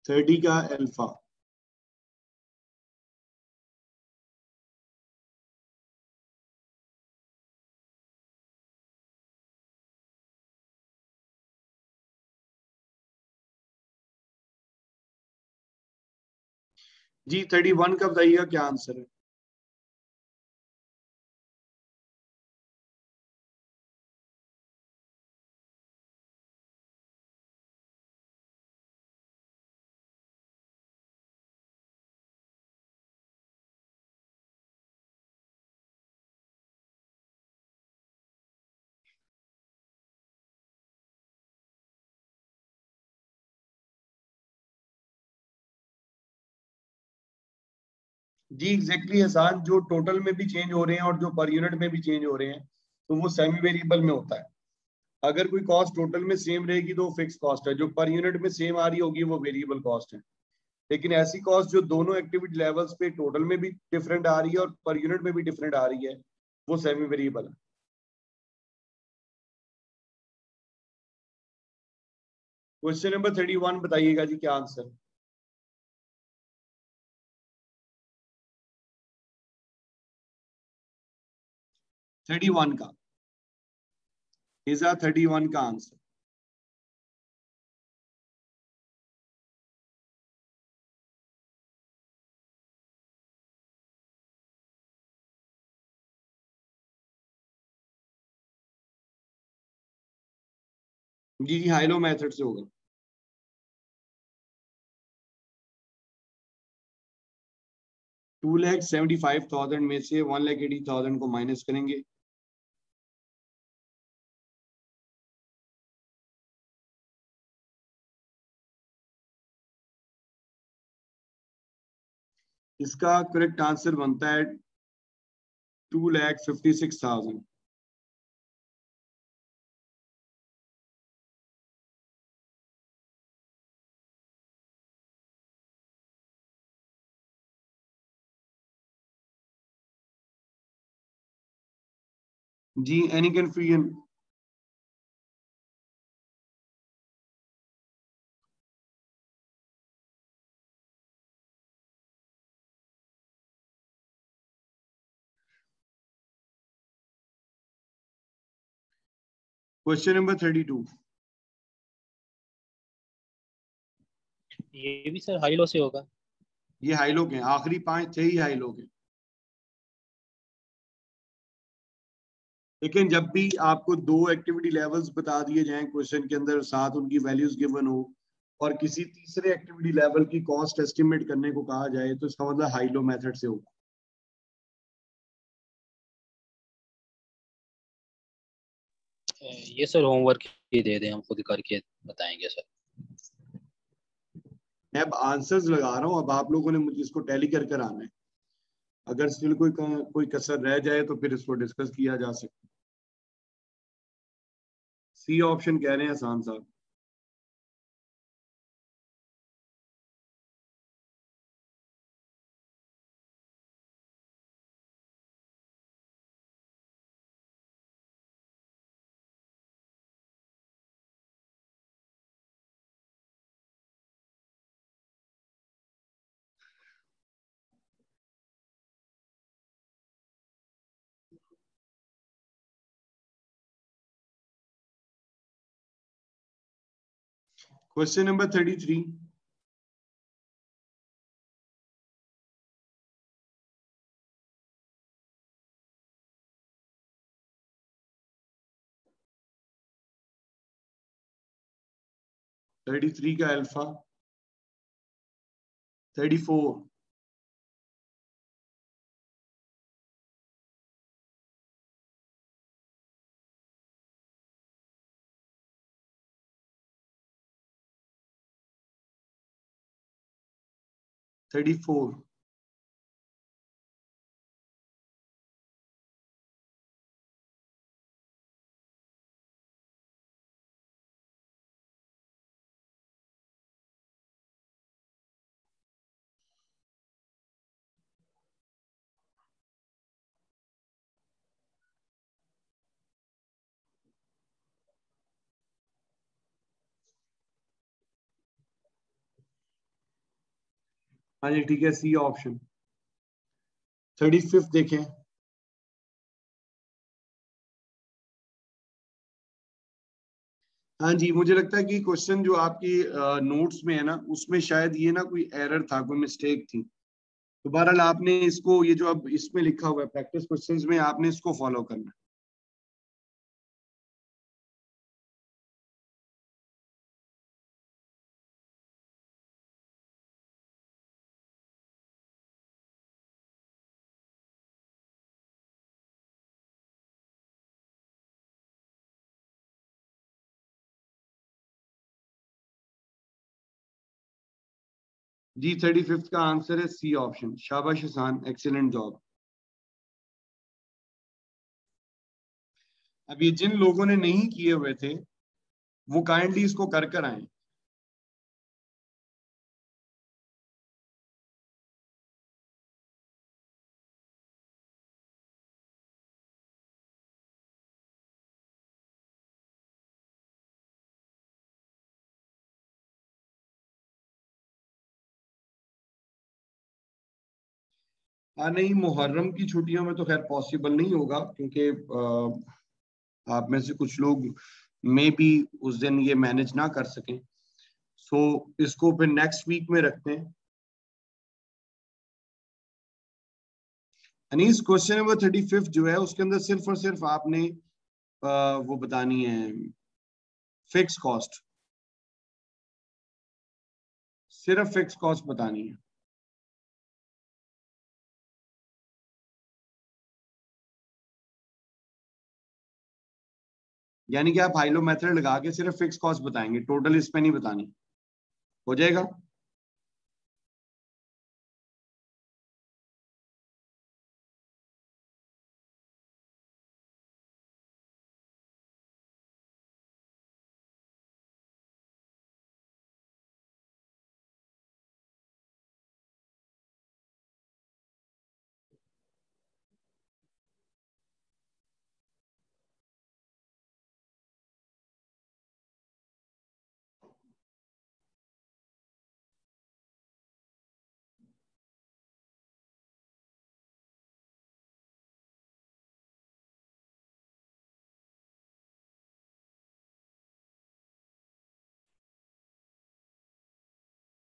थर्टी का alpha. जी 31 का बताइएगा क्या आंसर है। जी एग्जैक्टली आसान, जो टोटल में भी चेंज हो रहे हैं और जो पर यूनिट में भी चेंज हो रहे हैं तो वो सेमी वेरिएबल में होता है। अगर कोई कॉस्ट टोटल में सेम रहेगी तो फिक्स कॉस्ट है, जो पर यूनिट में सेम आ रही होगी वो वेरिएबल कॉस्ट है। लेकिन ऐसी कॉस्ट जो दोनों एक्टिविटी लेवल्स पे टोटल में भी डिफरेंट आ रही है और पर यूनिट में भी डिफरेंट आ रही है, वो सेमी वेरिएबल है। क्वेश्चन नंबर 31 बताइएगा जी क्या आंसर। 31 का इजा 31 का आंसर। जी जी हाइलो मेथड से होगा। 2,75,000 में से 1,80,000 को माइनस करेंगे। इसका करेक्ट आंसर बनता है 2,56,000। जी एनी कंफ्यूजन। Question number 32। ये भी सर हाई लो से होगा। ये हाई लो के आखिरी 5 थे ही हाई लो के। लेकिन जब भी आपको दो एक्टिविटी लेवल्स बता दिए जाएं क्वेश्चन के अंदर, साथ उनकी वैल्यूज गिवन हो और किसी तीसरे एक्टिविटी लेवल की कॉस्ट एस्टिमेट करने को कहा जाए तो इसका मतलब हाई लो मेथड से होगा। ये सर होमवर्क ही दे दें, हम खुद करके बताएंगे सर। मैं अब आंसर्स लगा रहा हूँ, अब आप लोगों ने मुझे इसको टैली कर कर आना है। अगर स्टिल कोई कसर रह जाए तो फिर इसको डिस्कस किया जा सकता है। सी ऑप्शन कह रहे हैं आसान साहब। Question number 33। 33 का अल्फा, 34, 34, हाँ जी ठीक है, सी ऑप्शन। 35 देखें। हाँ जी, मुझे लगता है कि क्वेश्चन जो आपकी नोट्स में है ना, उसमें शायद ये ना कोई एरर था, कोई मिस्टेक थी। तो बहरहाल आपने इसको, ये जो अब इसमें लिखा हुआ है प्रैक्टिस क्वेश्चंस में, आपने इसको फॉलो करना है। जी 35 का आंसर है सी ऑप्शन। शाबाश हसान, एक्सीलेंट जॉब। अब ये जिन लोगों ने नहीं किए हुए थे वो काइंडली इसको कर कर आए। हाँ नहीं, मुहर्रम की छुट्टियों में तो खैर पॉसिबल नहीं होगा, क्योंकि आप में से कुछ लोग मे भी उस दिन ये मैनेज ना कर सकें। सो इसको फिर नेक्स्ट वीक में रखते हैं। अनीस, क्वेश्चन नंबर 35 जो है उसके अंदर सिर्फ और सिर्फ आपने वो बतानी है, फिक्स कॉस्ट, सिर्फ फिक्स कॉस्ट बतानी है। यानी कि आप हाइलो मेथड लगा के सिर्फ फिक्स कॉस्ट बताएंगे, टोटल इस पे नहीं बतानी। हो जाएगा?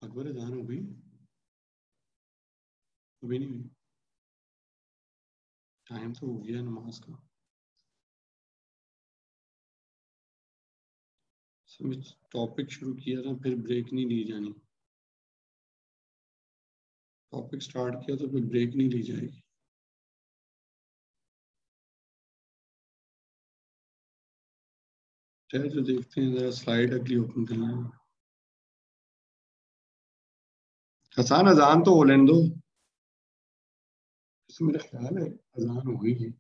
अकबर, अजान हो गई? अभी नहीं हुई? टाइम तो हो गया नमाज का। टॉपिक शुरू किया था, फिर ब्रेक नहीं ली जानी। टॉपिक स्टार्ट किया तो फिर ब्रेक नहीं ली जाएगी। चलिए तो देखते हैं, जरा स्लाइड अगली ओपन कर लें। हसान, अजान तो हो लेने दो। इससे मेरा ख्याल है अजान हो गई है,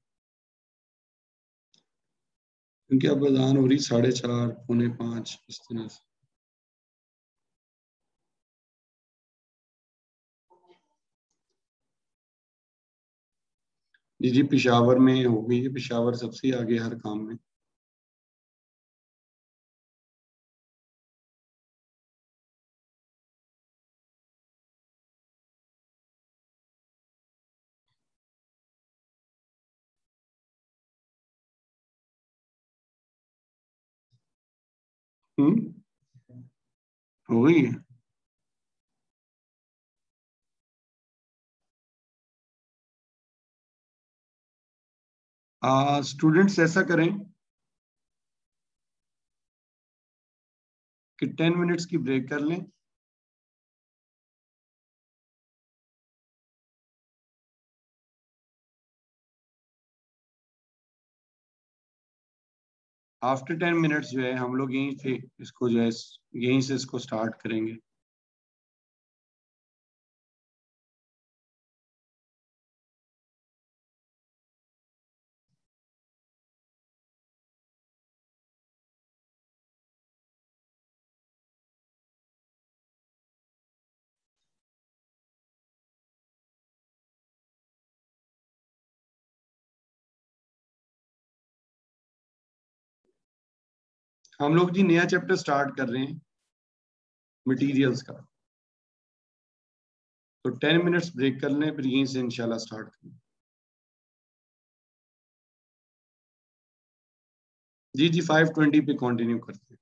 क्योंकि अब अजान हो रही 4:30 पौने 5 इस तरह से। जी जी, पिशावर में हो गई है, पिशावर सबसे आगे हर काम में। हम्म, हो गई है। स्टूडेंट्स ऐसा करें, कि 10 मिनट्स की ब्रेक कर लें। आफ्टर 10 मिनट्स जो है हम लोग यहीं से इसको जो है यहीं से इसको स्टार्ट करेंगे। हम लोग जी नया चैप्टर स्टार्ट कर रहे हैं मटेरियल्स का, तो 10 मिनट्स ब्रेक कर लें, फिर यहीं से इंशाल्लाह स्टार्ट करें। जी जी 5:20 पे कंटिन्यू करते हैं।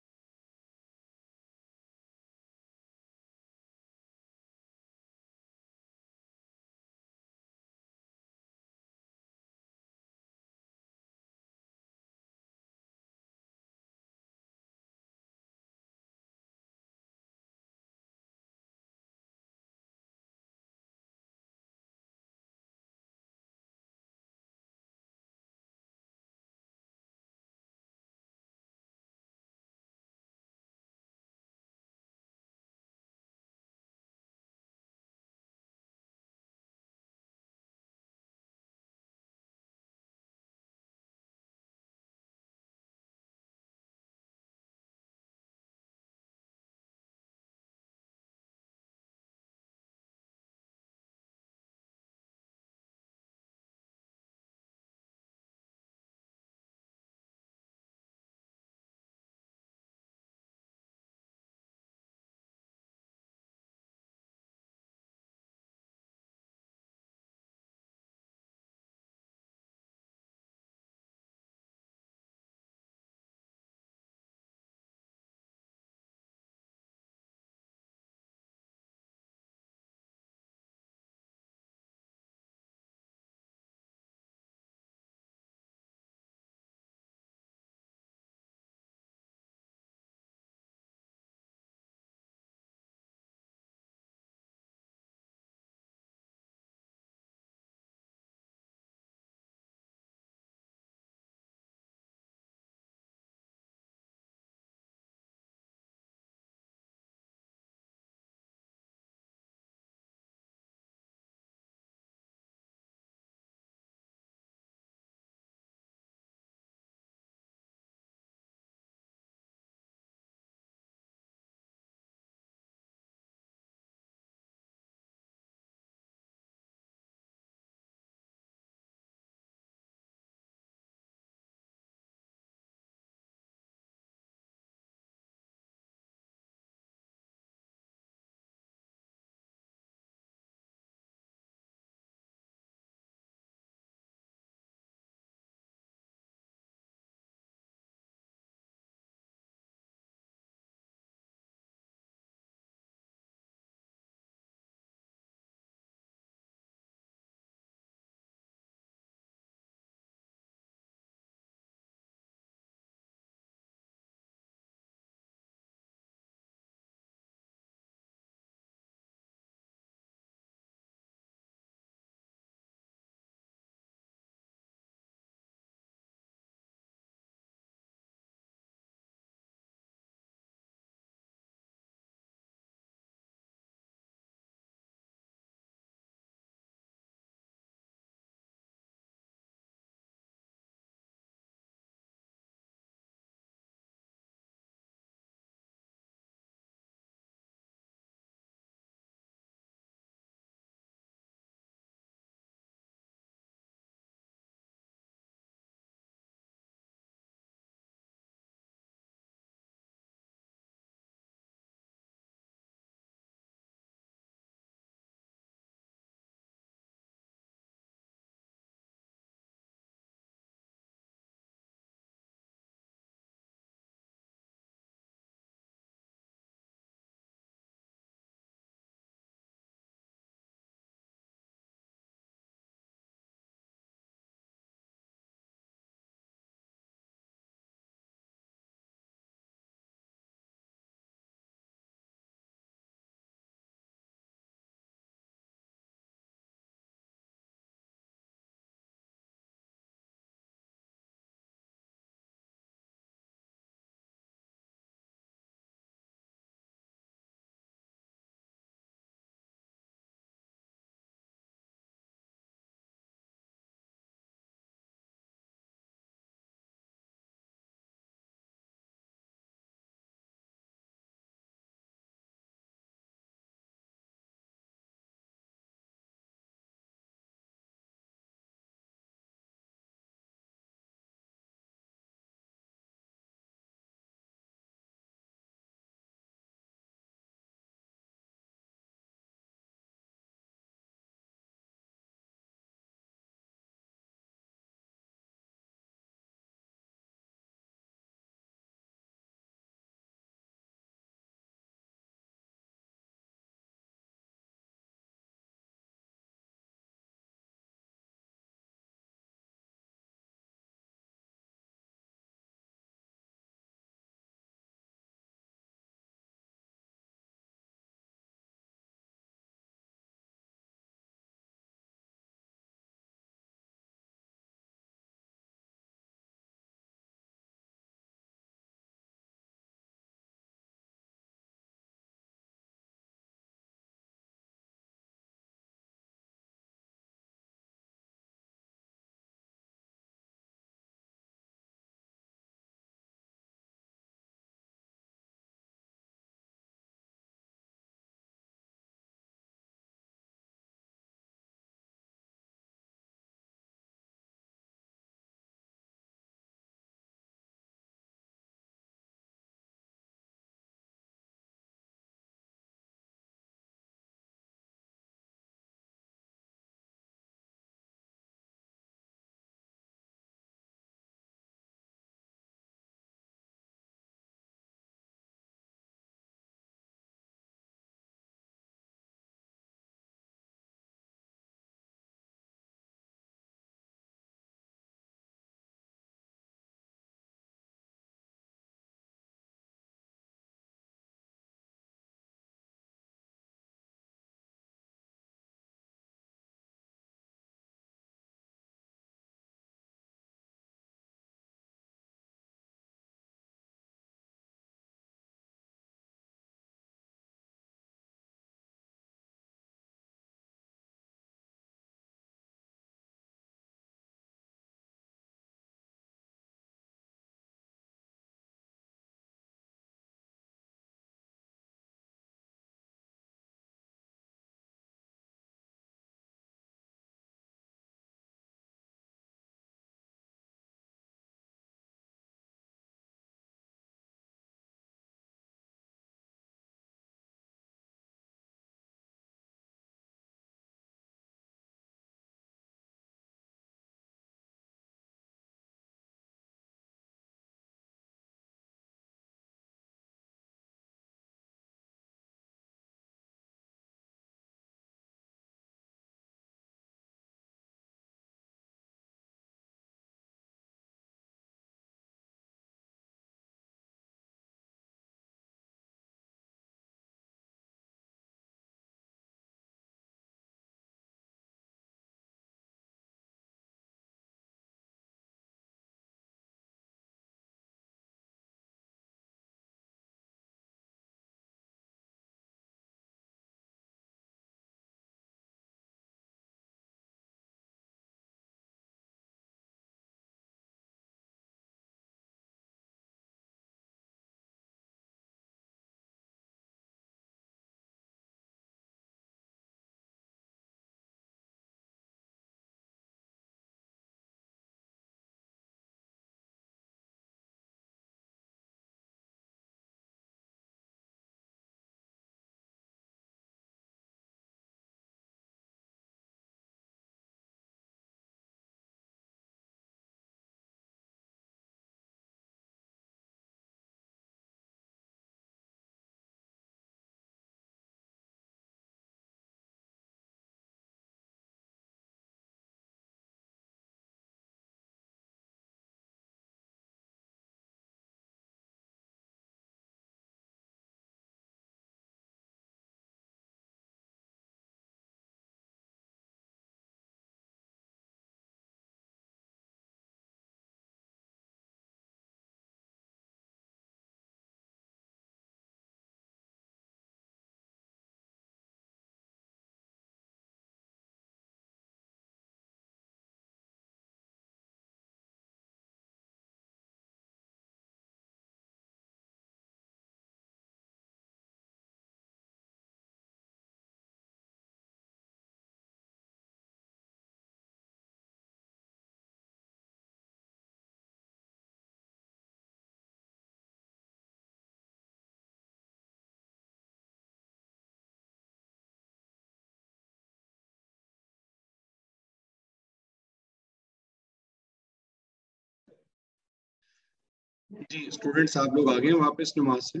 जी स्टूडेंट्स आप लोग आ गए वापस नमाज से?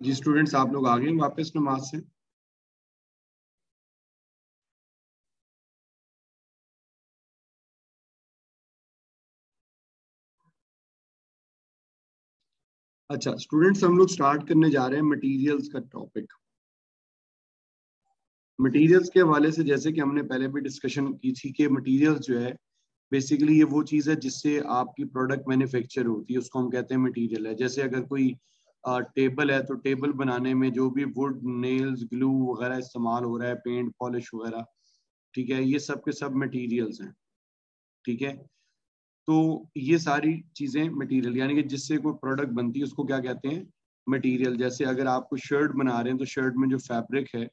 जी स्टूडेंट्स आप लोग आ गए वापस नमाज से? अच्छा स्टूडेंट्स हम लोग स्टार्ट करने जा रहे हैं मटेरियल्स का टॉपिक। मटेरियल्स के हवाले से जैसे कि हमने पहले भी डिस्कशन की थी कि मटेरियल्स जो है बेसिकली ये वो चीज़ है जिससे आपकी प्रोडक्ट मैन्युफैक्चर होती है, उसको हम कहते हैं मटेरियल है। जैसे अगर कोई टेबल है तो टेबल बनाने में जो भी वुड नेल्स ग्लू वगैरह इस्तेमाल हो रहा है, पेंट पॉलिश वगैरह, ठीक है, ये सब के सब मटेरियल्स हैं। ठीक है, तो ये सारी चीजें मटेरियल यानी कि जिससे कोई प्रोडक्ट बनती है उसको क्या कहते हैं, मटेरियल। जैसे अगर आप कोई शर्ट बना रहे हैं तो शर्ट में जो फैब्रिक है,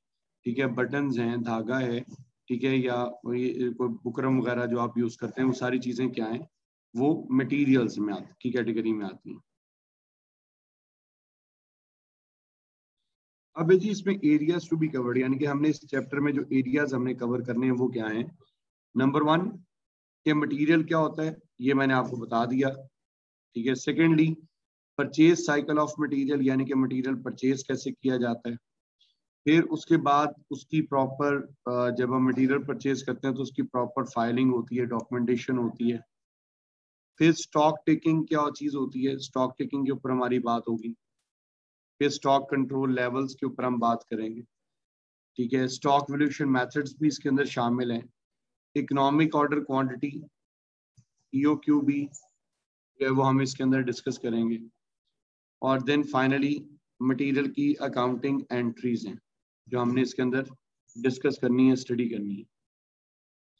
ठीक है, बटन्स हैं, धागा है, ठीक है, या कोई बुकरम वगैरह जो आप यूज करते हैं, वो सारी चीजें क्या हैं, वो मटेरियल्स में की कैटेगरी में आती हैं। अब है जी इसमें एरियाज टू बी कवर्ड, यानी कि हमने इस चैप्टर में जो एरियाज हमने कवर करने हैं वो क्या हैं। नंबर वन, के मटेरियल क्या होता है, ये मैंने आपको बता दिया। ठीक है, secondly purchase cycle of material, यानी कि मटेरियल परचेज कैसे किया जाता है। फिर उसके बाद उसकी प्रॉपर, जब हम मटेरियल परचेज करते हैं तो उसकी प्रॉपर फाइलिंग होती है, डॉक्यूमेंटेशन होती है। फिर स्टॉक टेकिंग क्या चीज होती है, स्टॉक टेकिंग के ऊपर हमारी बात होगी। फिर स्टॉक कंट्रोल लेवल्स के ऊपर हम बात करेंगे। ठीक है, स्टॉक वैल्यूएशन मेथड्स भी इसके अंदर शामिल हैं। इकोनॉमिक ऑर्डर क्वांटिटी, EOQB, वो हम इसके अंदर डिस्कस करेंगे। और देन फाइनली मटेरियल की अकाउंटिंग एंट्रीज हैं जो हमने इसके अंदर डिस्कस करनी है, स्टडी करनी है।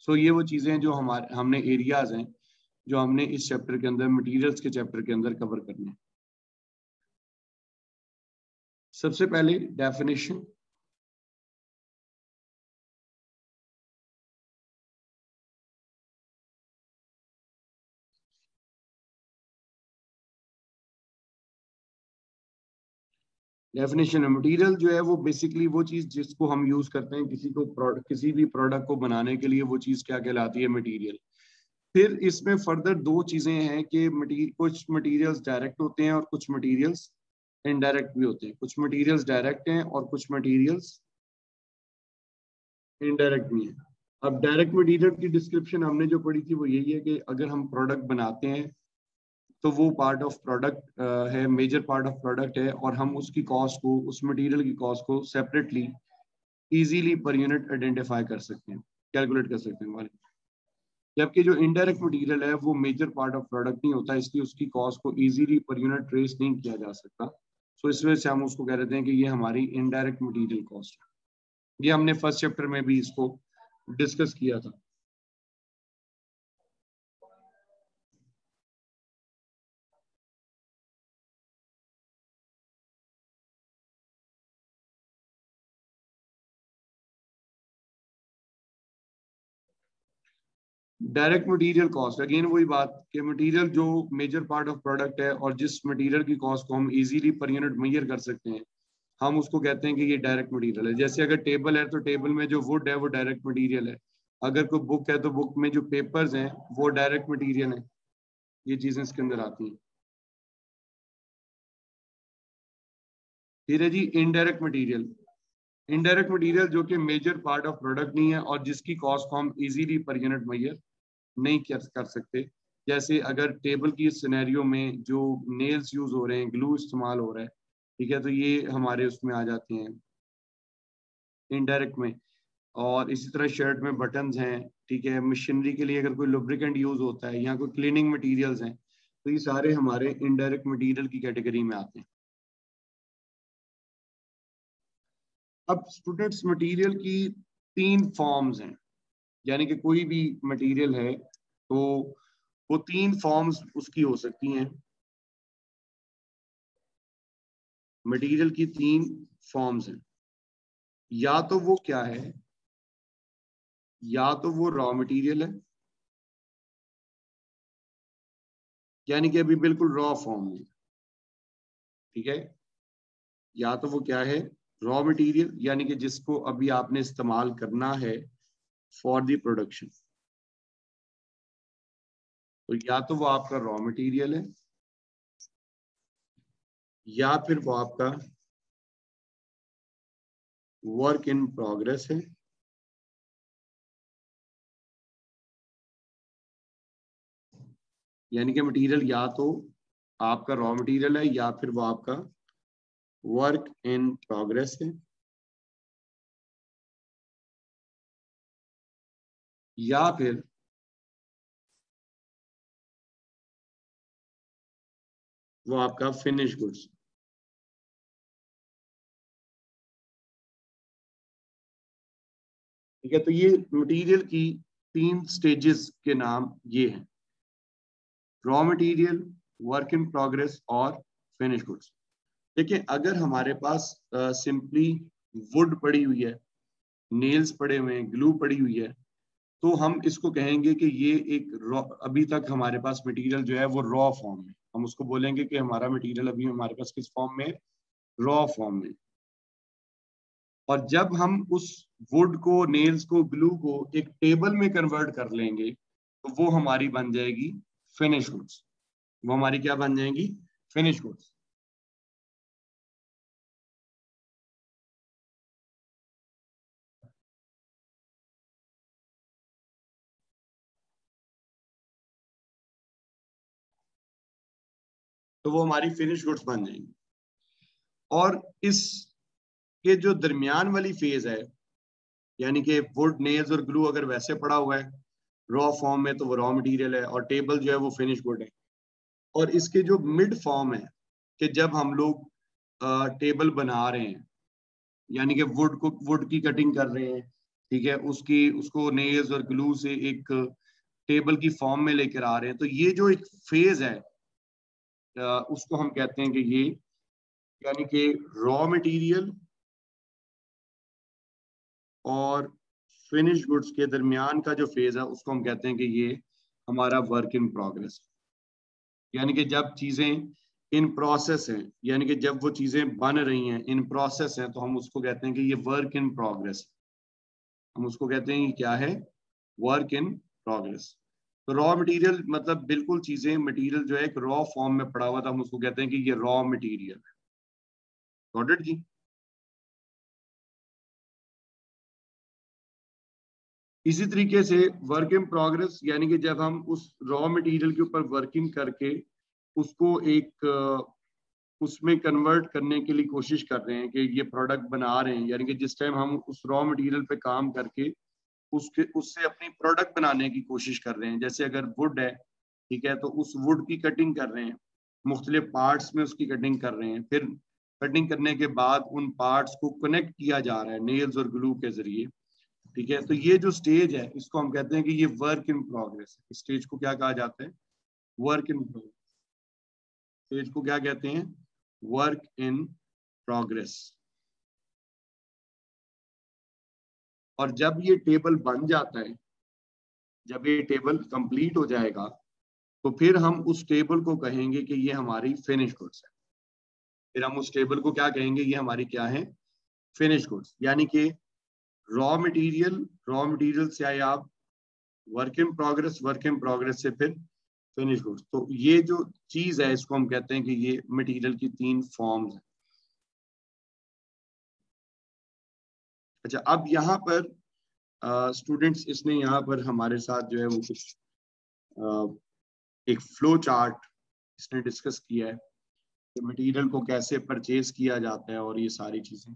सो ये वो चीज़ें हैं जो हमारे हमने एरियाज हैं जो हमने इस चैप्टर के अंदर, मटेरियल्स के चैप्टर के अंदर कवर करने हैं। सबसे पहले डेफिनेशन। डेफिनेशन है, मटेरियल जो है वो बेसिकली वो चीज़ जिसको हम यूज करते हैं किसी भी प्रोडक्ट को बनाने के लिए, वो चीज़ क्या कहलाती है, मटेरियल। फिर इसमें फर्दर दो चीजें हैं कि कुछ मटेरियल्स डायरेक्ट होते हैं और कुछ मटेरियल्स इनडायरेक्ट भी होते हैं। कुछ मटेरियल्स डायरेक्ट हैं और कुछ मटेरियल्स इनडायरेक्ट भी हैं। अब डायरेक्ट मटेरियल की डिस्क्रिप्शन हमने जो पढ़ी थी वो यही है कि अगर हम प्रोडक्ट बनाते हैं तो वो पार्ट ऑफ प्रोडक्ट है, मेजर पार्ट ऑफ प्रोडक्ट है, और हम उसकी कॉस्ट को, उस मटेरियल की कॉस्ट को separately easily per unit identify कर सकते हैं, कैलकुलेट कर सकते हैं। जबकि जो इनडायरेक्ट मटेरियल है वो मेजर पार्ट ऑफ प्रोडक्ट नहीं होता, इसलिए उसकी कॉस्ट को इजीली पर यूनिट ट्रेस नहीं किया जा सकता। सो इस वजह से हम उसको कह देते हैं कि ये हमारी इनडायरेक्ट मटेरियल कॉस्ट है। ये हमने फर्स्ट चैप्टर में भी इसको डिस्कस किया था। डायरेक्ट मटेरियल कॉस्ट, अगेन वही बात कि मटेरियल जो मेजर पार्ट ऑफ प्रोडक्ट है और जिस मटेरियल की कॉस्ट को हम इजीली पर यूनिट मेजर कर सकते हैं, हम उसको कहते हैं कि ये डायरेक्ट मटेरियल है। जैसे अगर टेबल है तो टेबल में जो वुड है वो डायरेक्ट मटेरियल है। अगर कोई बुक है तो बुक में जो पेपर्स हैं वो डायरेक्ट मटेरियल है। ये चीजें इसके अंदर आती हैं। फिर है जी इनडायरेक्ट मटेरियल। इनडायरेक्ट मटेरियल जो कि मेजर पार्ट ऑफ प्रोडक्ट नहीं है और जिसकी कॉस्ट को हम इजीली पर यूनिट मेजर नहीं कर सकते। जैसे अगर टेबल की सिनेरियो में जो नेल्स यूज हो रहे हैं, ग्लू इस्तेमाल हो रहा है, ठीक है, तो ये हमारे उसमें आ जाते हैं इनडायरेक्ट में। और इसी तरह शर्ट में बटन्स हैं, ठीक है, मशीनरी के लिए अगर कोई लुब्रिकेंट यूज होता है या कोई क्लीनिंग मटेरियल्स हैं, तो ये सारे हमारे इनडायरेक्ट मटेरियल की कैटेगरी में आते हैं। अब स्टूडेंट्स मटेरियल की तीन फॉर्म्स हैं, यानी कि कोई भी मटेरियल है तो वो तीन फॉर्म्स उसकी हो सकती हैं। मटेरियल की तीन फॉर्म्स हैं। या तो वो क्या है, या तो वो रॉ मटेरियल है, यानी कि अभी बिल्कुल रॉ फॉर्म में, ठीक है, या तो वो क्या है, रॉ मटेरियल, यानी कि जिसको अभी आपने इस्तेमाल करना है फॉर द प्रोडक्शन, तो या तो वो आपका रॉ मटेरियल है या फिर वो आपका वर्क इन प्रोग्रेस है, यानी कि मटेरियल या तो आपका रॉ मटेरियल है या फिर वो आपका वर्क इन प्रोग्रेस है, या फिर वो आपका फिनिश गुड्स। ठीक है, तो ये मटेरियल की 3 स्टेजेस के नाम ये हैं, raw material, work in progress और फिनिश गुड्स। देखिए, अगर हमारे पास सिंपली वुड पड़ी हुई है, नेल्स पड़े हुए हैं, ग्लू पड़ी हुई है, तो हम इसको कहेंगे कि ये एक रॉ, अभी तक हमारे पास मटेरियल जो है वो रॉ फॉर्म में, हम उसको बोलेंगे कि हमारा मटेरियल अभी हमारे पास किस फॉर्म में, रॉ फॉर्म में। और जब हम उस वुड को, नेल्स को, ग्लू को एक टेबल में कन्वर्ट कर लेंगे तो वो हमारी बन जाएगी फिनिश गुड्स। वो हमारी क्या बन जाएंगी, फिनिश गुड्स। तो वो हमारी फिनिश गुड्स बन जाएंगी। और इस के जो दरमियान वाली फेज है, यानी कि वुड, नेल्स और ग्लू अगर वैसे पड़ा हुआ है रॉ फॉर्म में तो वो रॉ मटेरियल है, और टेबल जो है वो फिनिश गुड है। और इसके जो मिड फॉर्म है कि जब हम लोग टेबल बना रहे हैं, यानी कि वुड की कटिंग कर रहे हैं, ठीक है, उसकी उसको नेल्स और ग्लू से एक टेबल की फॉर्म में लेकर आ रहे हैं, तो ये जो एक फेज है उसको हम कहते हैं कि ये, यानी कि रॉ मटेरियल और फिनिश गुड्स के दरमियान का जो फेज है उसको हम कहते हैं कि ये हमारा वर्क इन प्रोग्रेस। यानी कि जब चीजें इन प्रोसेस हैं, यानी कि जब वो चीजें बन रही हैं, इन प्रोसेस हैं, तो हम उसको कहते हैं कि ये वर्क इन प्रोग्रेस। हम उसको कहते हैं कि क्या है, वर्क इन प्रोग्रेस। तो रॉ मटेरियल मतलब बिल्कुल चीजें, मटेरियल जो है एक रॉ फॉर्म में पड़ा हुआ था, हम उसको कहते हैं कि ये रॉ मटेरियल है। गॉट इट जी। इसी तरीके से वर्क इन प्रोग्रेस, यानी कि जब हम उस रॉ मटेरियल के ऊपर वर्किंग करके उसको एक उसमें कन्वर्ट करने के लिए कोशिश कर रहे हैं कि ये प्रोडक्ट बना रहे हैं, यानी कि जिस टाइम हम उस रॉ मटेरियल पे काम करके उसके उससे अपनी प्रोडक्ट बनाने की कोशिश कर रहे हैं। जैसे अगर वुड है, ठीक है, तो उस वुड की कटिंग कर रहे हैं, मुख्तलिफ पार्ट्स में उसकी कटिंग कर रहे हैं, फिर कटिंग करने के बाद उन पार्ट्स को कनेक्ट किया जा रहा है नेल्स और ग्लू के जरिए। ठीक है, तो ये जो स्टेज है इसको हम कहते हैं कि ये वर्क इन प्रोग्रेस है। इस स्टेज को क्या कहा जाता है, वर्क इन प्रोग्रेस। स्टेज को क्या कहते हैं, वर्क इन प्रोग्रेस। और जब ये टेबल बन जाता है, जब ये टेबल कंप्लीट हो जाएगा, तो फिर हम उस टेबल को कहेंगे कि ये हमारी फिनिश गुड्स है। फिर हम उस टेबल को क्या कहेंगे, ये हमारी क्या है, फिनिश गुड्स। यानी कि रॉ मटेरियल से आए आप, work in progress, work in progress से फिर फिनिश गुड्स। तो ये जो चीज है इसको हम कहते हैं कि ये मटेरियल की 3 फॉर्म्स है। अच्छा, अब यहाँ पर स्टूडेंट्स इसने यहाँ पर हमारे साथ जो है वो कुछ एक फ्लो चार्ट इसने डिस्कस किया है कि मटेरियल को कैसे परचेज किया जाता है और ये सारी चीजें।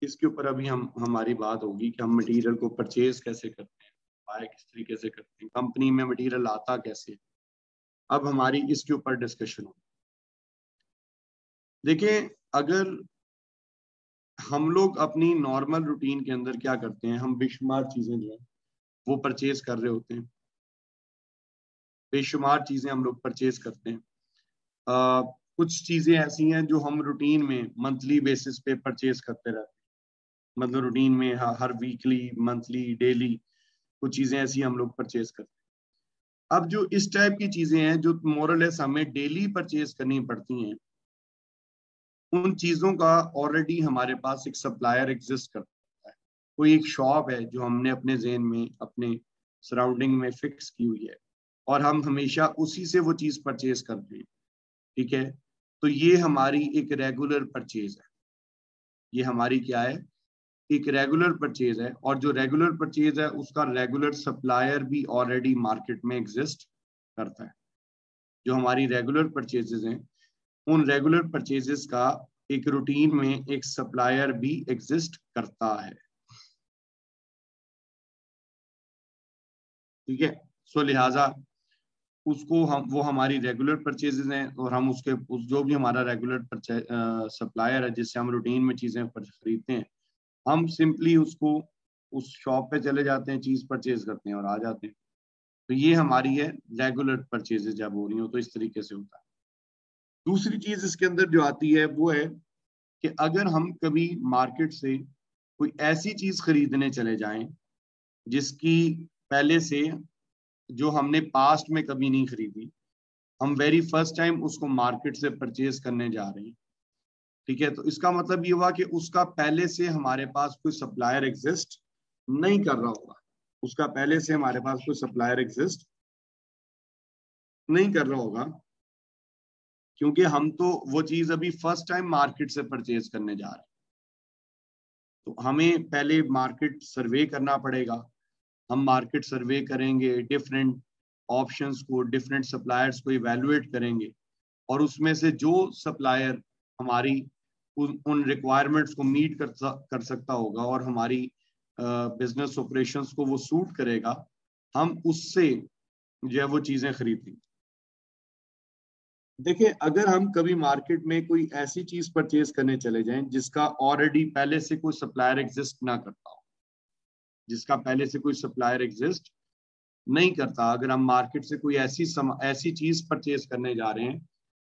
इसके ऊपर अभी हम हमारी बात होगी कि हम मटेरियल को परचेज कैसे करते हैं, बाय किस तरीके से करते हैं, कंपनी में मटेरियल आता कैसे। अब हमारी इसके ऊपर डिस्कशन हो। देखिए, अगर हम लोग अपनी नॉर्मल रूटीन के अंदर क्या करते हैं, हम बेशुमार चीजें जो है वो परचेज कर रहे होते हैं, बेशुमार चीजें हम लोग परचेज करते हैं। कुछ चीजें ऐसी हैं जो हम रूटीन में मंथली बेसिस पे परचेज करते रहते हैं, मतलब रूटीन में हर वीकली, मंथली, डेली कुछ चीजें ऐसी हम लोग परचेज करते हैं। अब जो इस टाइप की चीजें हैं जो मोरलेस हमें डेली परचेज करनी पड़ती हैं, उन चीजों का ऑलरेडी हमारे पास एक सप्लायर एग्जिस्ट करता है। कोई एक शॉप है जो हमने अपने जेन में, अपने सराउंडिंग में फिक्स की हुई है और हम हमेशा उसी से वो चीज परचेज करते हैं, ठीक है। तो ये हमारी एक रेगुलर परचेज है, ये हमारी क्या है, एक रेगुलर परचेज है। और जो रेगुलर परचेज है उसका रेगुलर सप्लायर भी ऑलरेडी मार्केट में एग्जिस्ट करता है। जो हमारी रेगुलर परचेजेस हैं, उन रेगुलर परचेजेस का एक रूटीन में एक सप्लायर भी एग्जिस्ट करता है, ठीक है। सो लिहाजा उसको हम, वो हमारी रेगुलर परचेजेस हैं और हम उसके जो भी हमारा रेगुलर सप्लायर है जिससे हम रूटीन में चीजें खरीदते हैं, हम सिंपली उसको उस शॉप पे चले जाते हैं, चीज परचेज करते हैं और आ जाते हैं। तो ये हमारी है रेगुलर परचेजेस, जब हो रही हो तो इस तरीके से होता है। दूसरी चीज इसके अंदर जो आती है वो है कि अगर हम कभी मार्केट से कोई ऐसी चीज खरीदने चले जाएं जिसकी पहले से, जो हमने पास्ट में कभी नहीं खरीदी, हम वेरी फर्स्ट टाइम उसको मार्केट से परचेज करने जा रहे हैं, ठीक है। तो इसका मतलब ये हुआ कि उसका पहले से हमारे पास कोई सप्लायर एग्जिस्ट नहीं कर रहा होगा, उसका पहले से हमारे पास कोई सप्लायर एग्जिस्ट नहीं कर रहा होगा, क्योंकि हम तो वो चीज अभी फर्स्ट टाइम मार्केट से परचेज करने जा रहे हैं। तो हमें पहले मार्केट सर्वे करना पड़ेगा। हम मार्केट सर्वे करेंगे, डिफरेंट ऑप्शंस को, डिफरेंट सप्लायर्स को इवेलुएट करेंगे और उसमें से जो सप्लायर हमारी उन रिक्वायरमेंट्स को मीट कर सकता होगा और हमारी बिजनेस ऑपरेशंस को वो सूट करेगा, हम उससे जो है वो चीजें खरीदेंगे। देखिए, अगर हम कभी मार्केट में कोई ऐसी चीज परचेज करने चले जाएं जिसका ऑलरेडी पहले से कोई सप्लायर एग्जिस्ट ना करता हो, जिसका पहले से कोई सप्लायर एग्जिस्ट नहीं करता, अगर हम मार्केट से कोई ऐसी चीज परचेज करने जा रहे हैं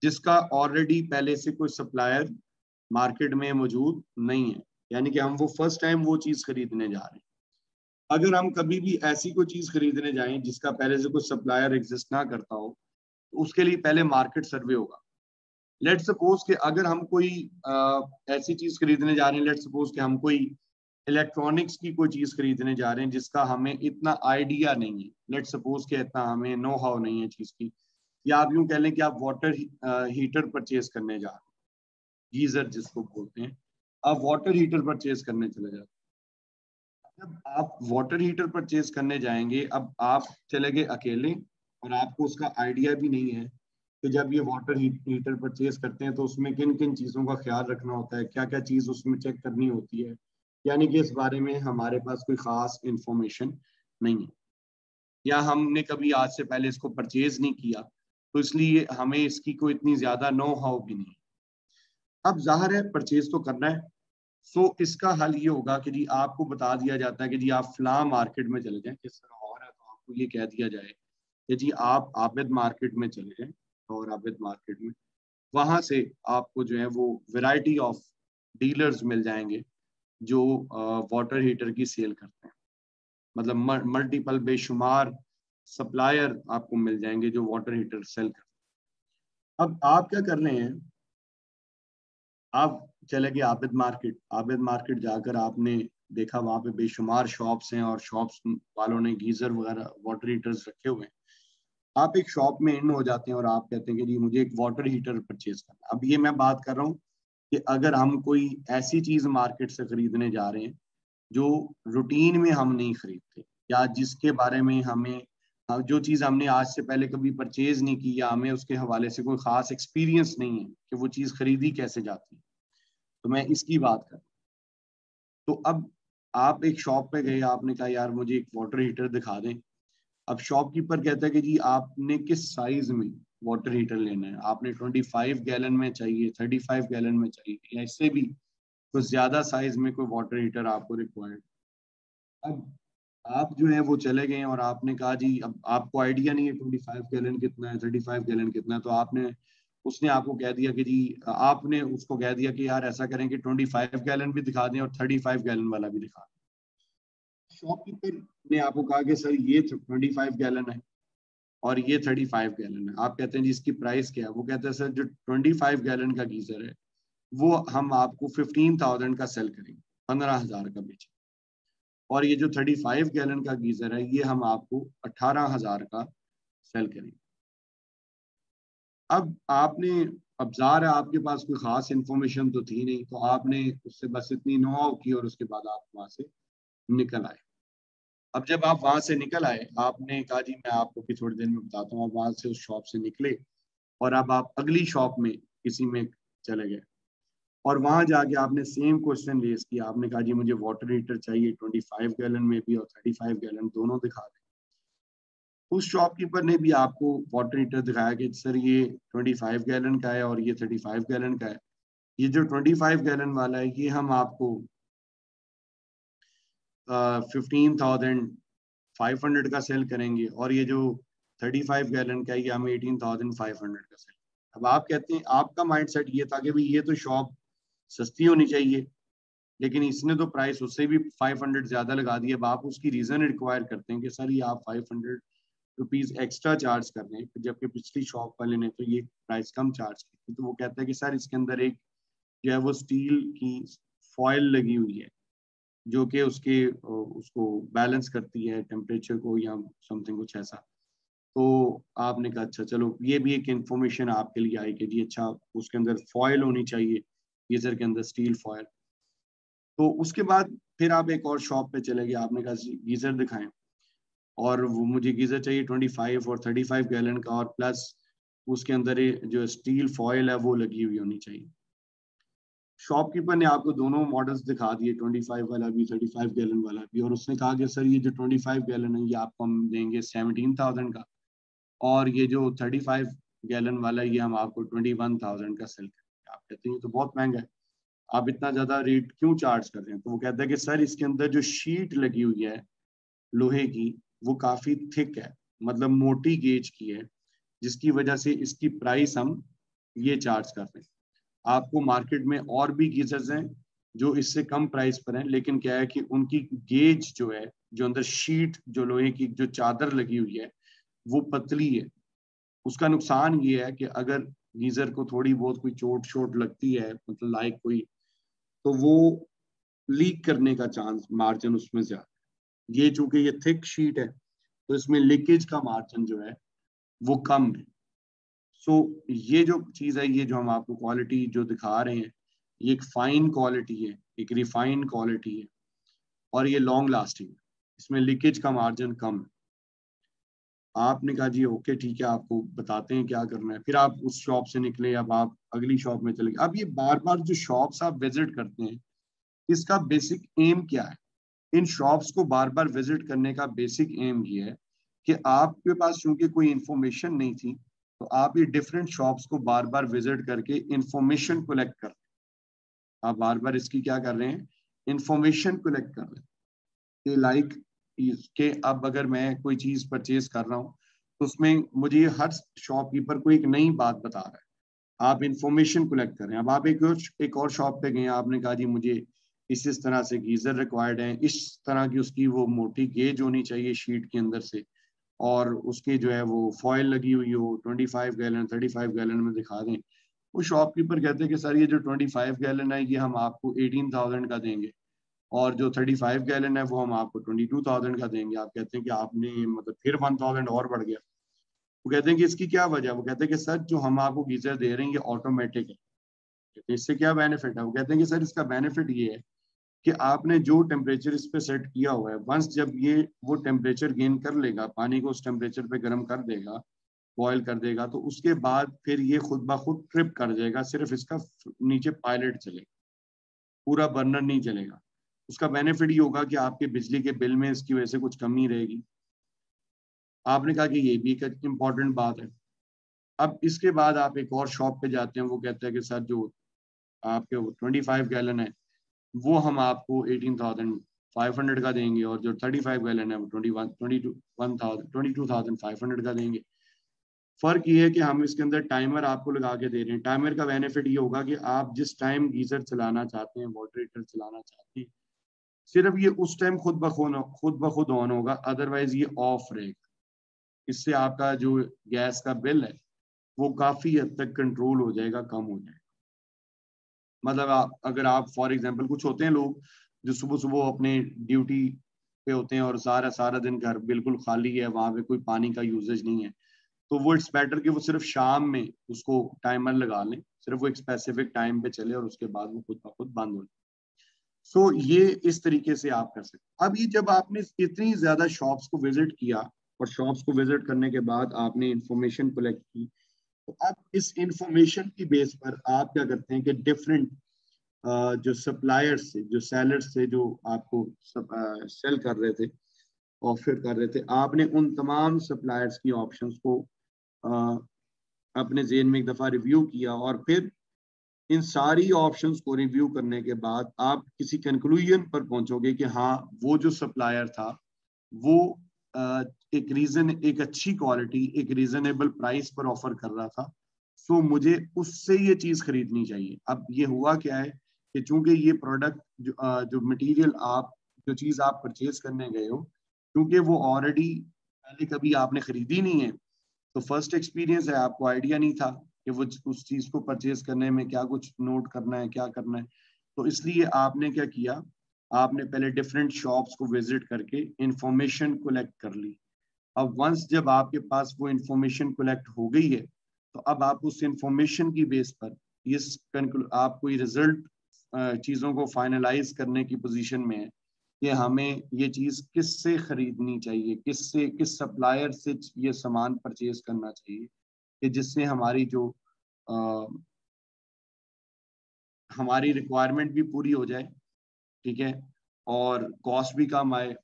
जिसका ऑलरेडी पहले से कोई सप्लायर मार्केट में मौजूद नहीं है, यानी कि हम वो फर्स्ट टाइम वो चीज खरीदने जा रहे हैं। अगर हम कभी भी ऐसी कोई चीज खरीदने जाएं जिसका पहले से कोई सप्लायर एग्जिस्ट ना करता हो, तो उसके लिए पहले मार्केट सर्वे होगा। लेट सपोज कि अगर हम कोई ऐसी चीज खरीदने जा रहे हैं, लेट सपोज कि हम कोई इलेक्ट्रॉनिक्स की कोई चीज खरीदने जा रहे हैं जिसका हमें इतना आइडिया नहीं है, लेट सपोज कि इतना हमें नो हाउ नहीं है चीज की, या आप यूं कह लें कि आप वाटर हीटर परचेज करने जा रहे हैं, गीजर जिसको बोलते हैं, आप वाटर हीटर परचेज करने चले जाते हैं। जब आप वाटर हीटर परचेज करने जाएंगे, अब आप चले गए अकेले और आपको उसका आइडिया भी नहीं है कि जब ये वाटर हीटर परचेज करते हैं तो उसमें किन किन चीज़ों का ख्याल रखना होता है, क्या क्या चीज़ उसमें चेक करनी होती है, यानी कि इस बारे में हमारे पास कोई ख़ास इंफॉर्मेशन नहीं है, या हमने कभी आज से पहले इसको परचेज नहीं किया, तो इसलिए हमें इसकी कोई इतनी ज़्यादा नो हाउ भी नहीं। अब जाहिर है परचेज तो करना है, सो इसका हल ये होगा कि जी आपको बता दिया जाता है कि जी आप फलां मार्केट में चले जाएं, किस तरह और है तो आपको ये कह दिया जाए कि जी आप आबिद मार्केट में चले जाएं, और आबिद मार्केट में वहां से आपको जो है वो वैरायटी ऑफ डीलर्स मिल जाएंगे जो वाटर हीटर की सेल करते हैं, मतलब मल्टीपल बेशुमार सप्लायर आपको मिल जाएंगे जो वाटर हीटर सेल करते हैं। अब आप क्या कर रहे हैं, आप चले गए आबिद मार्केट, आबिद मार्केट जाकर आपने देखा वहां पे बेशुमार शॉप्स हैं और शॉप्स वालों ने गीजर वगैरह वाटर हीटर्स रखे हुए हैं। आप एक शॉप में इन हो जाते हैं और आप कहते हैं कि जी मुझे एक वाटर हीटर परचेज करना। अब ये मैं बात कर रहा हूँ कि अगर हम कोई ऐसी चीज मार्केट से खरीदने जा रहे हैं जो रूटीन में हम नहीं खरीदते, या जिसके बारे में हमें, जो चीज हमने आज से पहले कभी परचेज नहीं की, या हमें उसके हवाले से कोई खास एक्सपीरियंस नहीं है कि वो चीज खरीदी कैसे जाती है, तो मैं इसकी बात कर। तो अब आप एक शॉप पे गए, आपने कहा यार मुझे एक वाटर हीटर दिखा दें। अब शॉपकीपर कहता है कि जी आपने किस साइज में वाटर हीटर लेना है, आपने 25 गैलन में चाहिए, 35 गैलन में चाहिए, या इससे भी कुछ ज्यादा साइज में कोई वाटर हीटर आपको रिक्वायर्ड। अब आप जो है वो चले गए और आपने कहा जी, अब आपको आइडिया नहीं है 25 गैलन कितना है, 35 गैलन कितना है, तो आपने, उसने आपको कह दिया कि जी, आपने उसको कह दिया कि यार ऐसा करें कि 25 गैलन भी दिखा दें और 35 गैलन वाला भी दिखा दें। शॉपकीपर ने आपको कहा कि सर ये 25 गैलन है और ये 35 गैलन है। आप कहते हैं जी इसकी प्राइस क्या है, वो कहते हैं सर जो 25 गैलन का गीजर है वो हम आपको 15,000 का सेल करेंगे, 15,000 का बेचेंगे। और ये जो 35 गैलन का गीजर है ये हम आपको 18,000 का सेल करेंगे। अब आपने, अब ज़ाहिर है आपके पास कोई खास इंफॉर्मेशन तो थी नहीं, तो आपने उससे बस इतनी नो की और उसके बाद आप वहां से निकल आए। अब जब आप वहां से निकल आए, आपने कहा जी मैं आपको भी थोड़ी देर में बताता हूँ, आप वहां से उस शॉप से निकले और अब आप अगली शॉप में किसी में चले गए और वहां जाके आपने सेम क्वेश्चन रेज किया। आपने कहा जी मुझे वाटर हीटर चाहिए 25 गैलन में भी और 35 गैलन दोनों दिखा दें। उस शॉपकीपर ने भी आपको वाटर हीटर दिखाया कि सर ये 25 गैलन का है और ये 35 गैलन का है। ये जो 25 गैलन वाला है ये हम आपको 15,500 का सेल करेंगे और ये जो 35 गैलन का है ये हम 18,500 का सेल। अब आप कहते हैं, आपका माइंडसेट ये था कि भाई ये तो शॉप सस्ती होनी चाहिए, लेकिन इसने तो प्राइस उससे भी 500 ज्यादा लगा दिया। अब आप उसकी रीजन रिक्वायर करते हैं कि सर ये आप 500 रुपीज एक्स्ट्रा चार्ज कर रहे हैं, जबकि पिछली शॉप वाले ने तो ये प्राइस कम चार्ज की थी। तो वो कहता है कि सर इसके अंदर एक जो है वो स्टील की फॉयल लगी हुई है जो कि उसके उसको बैलेंस करती है टेम्परेचर को या समथिंग कुछ ऐसा। तो आपने कहा अच्छा चलो ये भी एक इंफॉर्मेशन आपके लिए आई कि जी अच्छा उसके अंदर फॉयल होनी चाहिए, गीजर के अंदर स्टील फॉयल। तो उसके बाद फिर आप एक और शॉप पे चले गए, आपने कहा गीजर दिखाएं और वो मुझे गीजर चाहिए 25 और 35 गैलन का और प्लस उसके अंदर जो स्टील फॉयल है वो लगी हुई होनी चाहिए। शॉपकीपर ने आपको दोनों मॉडल्स दिखा दिए, 25 वाला भी 35 गैलन वाला भी, और उसने कहा कि सर ये जो 25 गैलन है ये आपको हम देंगे 17,000 का और ये जो 35 गैलन वाला ये हम आपको 21,000 का सेल करेंगे। आप कहते हैं ये तो बहुत महंगा है, आप इतना ज्यादा रेट क्यों चार्ज कर रहे हैं? तो वो कहता है कि सर इसके अंदर जो शीट लगी हुई है लोहे की वो काफी थिक है, मतलब मोटी गेज की है, जिसकी वजह से इसकी प्राइस हम ये चार्ज कर रहे हैं। आपको मार्केट में और भी गीजर्स हैं जो इससे कम प्राइस पर हैं, लेकिन क्या है कि उनकी गेज जो है, जो अंदर शीट जो लोहे की जो चादर लगी हुई है वो पतली है। उसका नुकसान ये है कि अगर गीजर को थोड़ी बहुत कोई चोट शोट लगती है, मतलब लाइक कोई, तो वो लीक करने का चांस मार्जिन उसमें ज्यादा। ये चूंकि ये थिक शीट है तो इसमें लीकेज का मार्जिन जो है वो कम है। सो ये जो चीज है, ये जो हम आपको क्वालिटी जो दिखा रहे हैं, ये एक फाइन क्वालिटी है, एक रिफाइंड क्वालिटी है और ये लॉन्ग लास्टिंग है, इसमें लीकेज का मार्जिन कम है। आपने कहा जी ओके ठीक है आपको बताते हैं क्या करना है। फिर आप उस शॉप से निकले, अब आप अगली शॉप में चले गए। अब ये बार बार जो शॉप्स आप विजिट करते हैं इसका बेसिक एम क्या है? इन शॉप्स को बार बार विजिट करने का बेसिक एम ये है कि आपके पास चूंकि कोई इंफॉर्मेशन नहीं थी, तो आप ये डिफरेंट शॉप्स को बार बार विजिट करके इंफॉर्मेशन कलेक्ट कर, आप बार बार इसकी क्या कर रहे हैं, इंफॉर्मेशन कलेक्ट कर रहे हैं कि लाइक के अब अगर मैं कोई चीज परचेज कर रहा हूँ तो उसमें मुझे हर शॉपकीपर को एक नई बात बता रहा है। आप इंफॉर्मेशन कलेक्ट कर रहे हैं। अब आप एक और शॉप पे गए, आपने कहा जी मुझे इस तरह से गीजर रिक्वायर्ड है, इस तरह की उसकी वो मोटी गेज होनी चाहिए शीट के अंदर से, और उसकी जो है वो फॉयल लगी हुई हो, 25 गैलन 35 गैलन में दिखा दें। वो शॉपकीपर कहते हैं कि सर ये जो 25 गैलन है ये हम आपको 18,000 का देंगे और जो 35 गैलन है वो हम आपको 22,000 का देंगे। आप कहते हैं कि आपने मतलब फिर 1,000 और बढ़ गया। वो कहते हैं कि इसकी क्या वजह? वो कहते हैं कि सर जो हम आपको गीजर दे रहे हैं ये ऑटोमेटिक है। कहते हैं इससे क्या बेनिफिट है? वो कहते हैं कि सर इसका बेनिफिट ये है कि आपने जो टेम्परेचर इस पे सेट किया हुआ है, वंस जब ये वो टेम्परेचर गेन कर लेगा, पानी को उस टेम्परेचर पे गर्म कर देगा, बॉयल कर देगा, तो उसके बाद फिर ये खुद ब खुद ट्रिप कर जाएगा, सिर्फ इसका नीचे पायलट चलेगा, पूरा बर्नर नहीं चलेगा। उसका बेनिफिट ये होगा कि आपके बिजली के बिल में इसकी वजह से कुछ कमी रहेगी। आपने कहा कि ये भी एक इम्पॉर्टेंट बात है। अब इसके बाद आप एक और शॉप पे जाते हैं, वो कहते हैं कि सर जो आपके 25 गैलन है वो हम आपको 18,500 का देंगे और जो 35 गैलन है वो 22,500 का देंगे। फर्क ये है कि हम इसके अंदर टाइमर आपको लगा के दे रहे हैं। टाइमर का बेनिफिट ये होगा कि आप जिस टाइम गीजर चलाना चाहते हैं, वाटर हीटर चलाना चाहते हैं, सिर्फ ये उस टाइम खुद ब खुद ऑन होगा, अदरवाइज ये ऑफ रहेगा। इससे आपका जो गैस का बिल है वो काफी हद तक कंट्रोल हो जाएगा, कम हो जाएगा। मतलब अगर आप फॉर एग्जांपल, कुछ होते हैं लोग जो सुबह सुबह अपने ड्यूटी पे होते हैं और सारा सारा दिन घर बिल्कुल खाली है, वहां पे कोई पानी का यूजेज नहीं है, तो वो इट्स बेटर कि वो सिर्फ शाम में उसको टाइमर लगा लें, सिर्फ वो एक स्पेसिफिक टाइम पे चले और उसके बाद वो खुद ब खुद बंद हो जाए। सो ये इस तरीके से आप कर सकते। अब ये जब आपने इतनी ज्यादा शॉप्स को विजिट किया और शॉप्स को विजिट करने के बाद आपने इंफॉर्मेशन कलेक्ट की, तो अब इस इंफॉर्मेशन की बेस पर आप क्या करते हैं कि डिफरेंट जो सप्लायर्स थे, जो सेलर्स थे, जो आपको सेल कर रहे थे, ऑफर कर रहे थे, आपने उन तमाम सप्लायर्स की ऑप्शंस को अ, अपने जेहन में एक दफा रिव्यू किया और फिर इन सारी ऑप्शंस को रिव्यू करने के बाद आप किसी कंक्लूजन पर पहुंचोगे कि हाँ, वो जो सप्लायर था वो एक अच्छी क्वालिटी, एक रीजनेबल प्राइस पर ऑफर कर रहा था, सो मुझे उससे ये चीज खरीदनी चाहिए। अब ये हुआ क्या है कि चूंकि ये प्रोडक्ट जो मटेरियल आप, जो चीज आप परचेज करने गए हो, क्योंकि वो ऑलरेडी पहले कभी आपने खरीदी नहीं है, तो फर्स्ट एक्सपीरियंस है, आपको आइडिया नहीं था कि वो उस चीज को परचेज करने में क्या कुछ नोट करना है, क्या करना है। तो इसलिए आपने क्या किया, आपने पहले डिफरेंट शॉप्स को विजिट करके इंफॉर्मेशन कलेक्ट कर ली। अब वंस जब आपके पास वो इंफॉर्मेशन कलेक्ट हो गई है, तो अब आप उस इंफॉर्मेशन की बेस पर इस आप कोई रिजल्ट चीजों को फाइनलाइज करने की पोजीशन में है कि हमें ये चीज किससे खरीदनी चाहिए, किससे, किस सप्लायर से ये सामान परचेज करना चाहिए कि जिससे हमारी जो आ, हमारी रिक्वायरमेंट भी पूरी हो जाए, ठीक है, और कॉस्ट भी कम आए,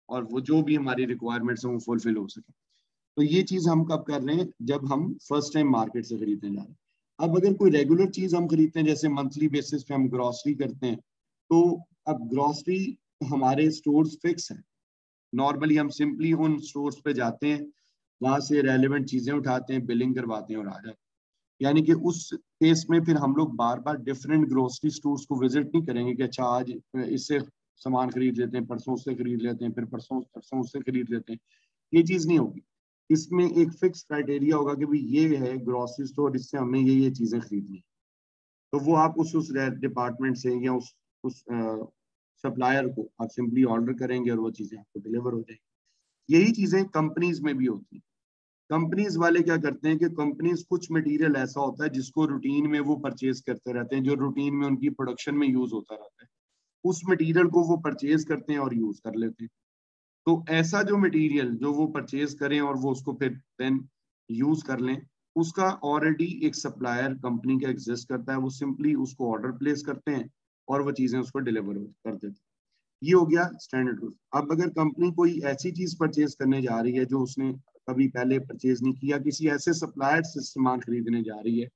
और वो जो भी हमारी रिक्वायरमेंट्स हैं वो फुलफिल हो सके। तो ये चीज हम कब कर रहे हैं, जब हम फर्स्ट टाइम मार्केट से खरीदने जा रहे हैं। अब अगर कोई रेगुलर चीज हम खरीदते हैं, जैसे मंथली बेसिस पे हम ग्रोसरी करते हैं, तो अब ग्रोसरी हमारे स्टोर्स फिक्स है, नॉर्मली हम सिंपली उन स्टोर्स पे जाते हैं, वहां से रेलेवेंट चीजें उठाते हैं, बिलिंग करवाते हैं और आ जाते हैं। यानी कि उस केस में फिर हम लोग बार बार डिफरेंट ग्रोसरी स्टोर्स को विजिट नहीं करेंगे कि अच्छा आज इससे सामान खरीद लेते हैं, परसों उससे खरीद लेते हैं, फिर परसों परसों उससे खरीद लेते हैं। ये चीज नहीं होगी। इसमें एक फिक्स क्राइटेरिया होगा कि भाई ये है ग्रोसरी स्टोर, इससे हमें ये चीजें खरीदनी, तो वो आप उस डिपार्टमेंट से या उस सप्लायर को आप सिंपली ऑर्डर करेंगे और वो चीजें आपको डिलीवर हो जाएंगी। यही चीजें कंपनीज में भी होती हैं। कंपनीज वाले क्या करते हैं कि कंपनीज कुछ मटेरियल ऐसा होता है जिसको रूटीन में वो परचेज करते रहते हैं, जो रूटीन में उनकी प्रोडक्शन में यूज होता रहता है, उस मटेरियल को वो परचेज करते हैं और यूज कर लेते हैं। तो ऐसा जो मटेरियल जो वो परचेज करें और वो उसको फिर देन यूज कर लें, उसका ऑलरेडी एक सप्लायर कंपनी का एग्जिस्ट करता है, वो सिंपली उसको ऑर्डर प्लेस करते हैं और वो चीजें उसको डिलीवर कर देते हैं। ये हो गया स्टैंडर्ड रूल। अब अगर कंपनी कोई ऐसी चीज परचेज करने जा रही है जो उसने कभी पहले परचेज नहीं किया, किसी ऐसे सप्लायर से सामान खरीदने जा रही है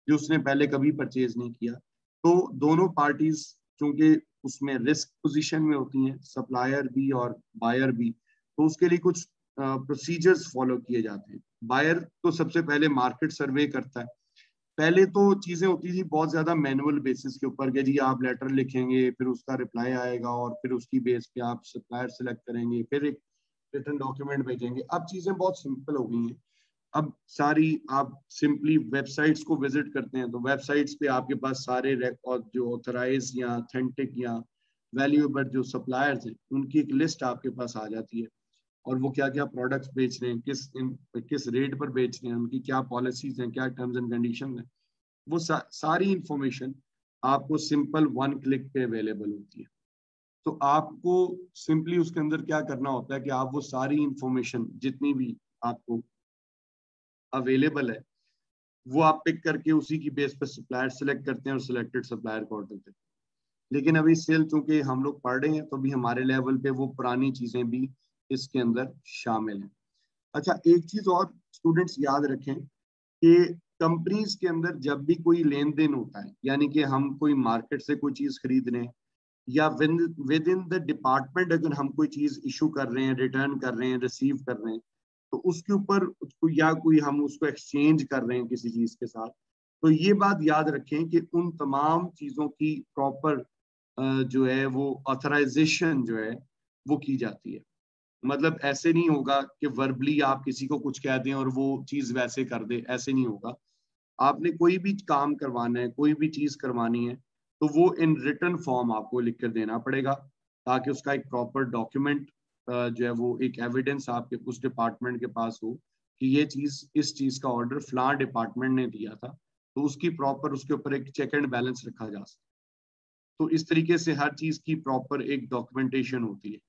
जो उसने पहले कभी परचेज नहीं किया, तो दोनों पार्टीज चूंकि उसमें रिस्क पोजीशन में होती हैं, सप्लायर भी और बायर भी, तो उसके लिए कुछ प्रोसीजर्स फॉलो किए जाते हैं। बायर तो सबसे पहले मार्केट सर्वे करता है। पहले तो चीजें होती थी बहुत ज्यादा मैनुअल बेसिस के ऊपर कि जी आप लेटर लिखेंगे, फिर उसका रिप्लाई आएगा और फिर उसकी बेस पे आप सप्लायर सेलेक्ट करेंगे, फिर एक रिटर्न डॉक्यूमेंट भेजेंगे। अब चीजें बहुत सिंपल हो गई हैं। अब सारी आप सिंपली वेबसाइट्स को विजिट करते हैं, तो वेबसाइट्स पे आपके पास सारे रिकॉर्ड जो ऑथराइज या ऑथेंटिक या वैल्यूएबल जो सप्लायर्स हैं उनकी एक लिस्ट आपके पास आ जाती है, और वो क्या क्या प्रोडक्ट्स बेच रहे हैं, किस रेट पर बेच रहे हैं, उनकी क्या पॉलिसीज हैं, क्या टर्म्स एंड कंडीशन है, वो सारी इंफॉर्मेशन आपको सिंपल वन क्लिक पे अवेलेबल होती है। तो आपको सिंपली उसके अंदर क्या करना होता है कि आप वो सारी इंफॉर्मेशन जितनी भी आपको अवेलेबल है वो आप पिक करके उसी की बेस पर सप्लायर सेलेक्ट करते हैं और सिलेक्टेड सप्लायर को ऑर्डर देते हैं। लेकिन अभी सेल चूंकि हम लोग पढ़ रहे हैं, तो भी हमारे लेवल पे वो पुरानी चीजें भी इसके अंदर शामिल हैं। अच्छा, एक चीज और स्टूडेंट्स याद रखें कि कंपनीज के अंदर जब भी कोई लेन देन होता है, यानी कि हम कोई मार्केट से कोई चीज खरीद रहे हैं या विद इन द डिपार्टमेंट अगर हम कोई चीज इशू कर रहे हैं, रिटर्न कर रहे हैं, रिसीव कर रहे हैं, तो उसके ऊपर या कोई हम उसको एक्सचेंज कर रहे हैं किसी चीज के साथ, तो ये बात याद रखें कि उन तमाम चीजों की प्रॉपर जो है वो ऑथराइजेशन जो है वो की जाती है। मतलब ऐसे नहीं होगा कि वर्बली आप किसी को कुछ कह दें और वो चीज वैसे कर दे, ऐसे नहीं होगा। आपने कोई भी काम करवाना है, कोई भी चीज करवानी है, तो वो इन रिटन फॉर्म आपको लिख कर देना पड़ेगा, ताकि उसका एक प्रॉपर डॉक्यूमेंट जो है वो एक एविडेंस आपके उस डिपार्टमेंट के पास हो कि ये चीज, इस चीज का ऑर्डर फलां डिपार्टमेंट ने दिया था, तो उसकी प्रॉपर उसके ऊपर एक चेक एंड बैलेंस रखा जा सकता। तो इस तरीके से हर चीज की प्रॉपर एक डॉक्यूमेंटेशन होती है।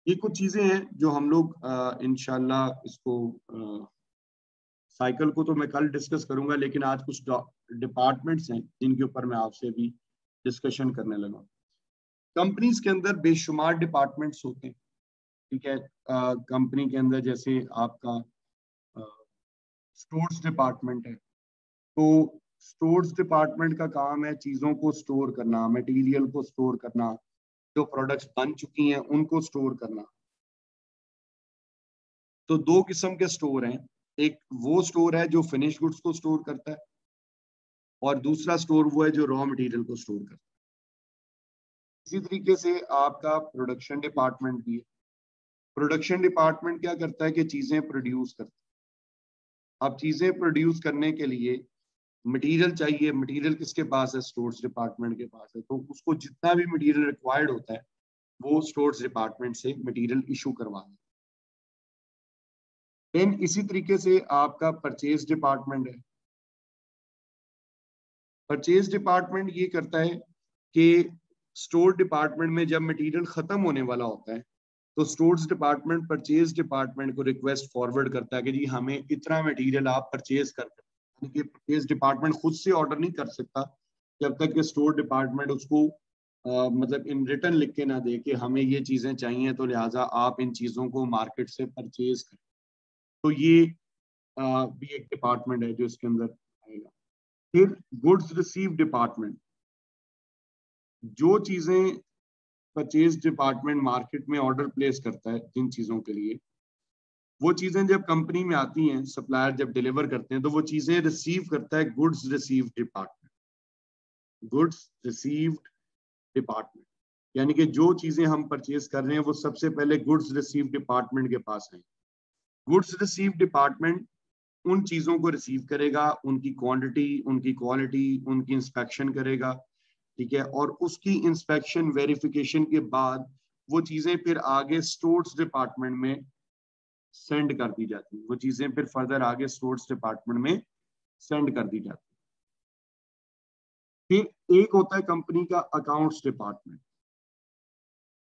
ये कुछ चीजें हैं जो हम लोग इंशाल्लाह इसको साइकिल को तो मैं कल डिस्कस करूंगा, लेकिन आज कुछ डिपार्टमेंट्स हैं जिनके ऊपर मैं आपसे भी डिस्कशन करने लगा। कंपनीज के अंदर बेशुमार डिपार्टमेंट्स होते हैं, ठीक है। कंपनी के अंदर जैसे आपका स्टोर्स डिपार्टमेंट है, तो स्टोर्स डिपार्टमेंट का काम है चीजों को स्टोर करना, मटेरियल को स्टोर करना, जो प्रोडक्ट्स बन चुकी हैं उनको स्टोर करना। तो दो किस्म के स्टोर हैं, एक वो स्टोर है जो फिनिश गुड्स को स्टोर करता है, और दूसरा स्टोर वो है जो रॉ मटेरियल को स्टोर करता है। इसी तरीके से आपका प्रोडक्शन डिपार्टमेंट भी है। प्रोडक्शन डिपार्टमेंट क्या करता है कि चीजें प्रोड्यूस करता है। अब चीजें प्रोड्यूस करने के लिए मटेरियल चाहिए, मटेरियल किसके पास है? स्टोर्स डिपार्टमेंट के पास है। तो उसको जितना भी मटेरियल रिक्वायर्ड होता है वो स्टोर्स डिपार्टमेंट से मटेरियल इशू करवाना। देन इसी तरीके से आपका परचेज डिपार्टमेंट है। परचेज डिपार्टमेंट ये करता है कि स्टोर डिपार्टमेंट में जब मटेरियल खत्म होने वाला होता है तो स्टोर्स डिपार्टमेंट परचेज डिपार्टमेंट को रिक्वेस्ट फॉरवर्ड करता है कि जी हमें इतना मटेरियल आप परचेज कर, यानी कि परचेज डिपार्टमेंट खुद से ऑर्डर नहीं कर सकता जब तक कि स्टोर डिपार्टमेंट उसको मतलब इन रिटर्न लिख के ना दे कि हमें ये चीजें चाहिए, तो लिहाजा आप इन चीजों को मार्केट से परचेज करें। तो ये भी एक डिपार्टमेंट है जो इसके अंदर आएगा। फिर गुड्स रिसीव डिपार्टमेंट, जो चीजें परचेज डिपार्टमेंट मार्केट में ऑर्डर प्लेस करता है जिन चीजों के लिए, वो चीजें जब कंपनी में आती हैं, सप्लायर जब डिलीवर करते हैं, तो वो चीजें रिसीव करता है goods receive department. Goods received department यानी कि जो चीजें हम परचेज कर रहे हैं वो सबसे पहले गुड्स रिसीव डिपार्टमेंट के पास है। गुड्स रिसीव डिपार्टमेंट उन चीजों को रिसीव करेगा, उनकी क्वांटिटी, उनकी क्वालिटी, उनकी इंस्पेक्शन करेगा, ठीक है। और उसकी इंस्पेक्शन वेरिफिकेशन के बाद वो चीजें फिर आगे स्टोर्स डिपार्टमेंट में सेंड कर दी जाती है। वो चीजें फिर फर्दर आगे स्टोर्स डिपार्टमेंट में सेंड कर दी जाती है। फिर एक होता है कंपनी का अकाउंट्स डिपार्टमेंट।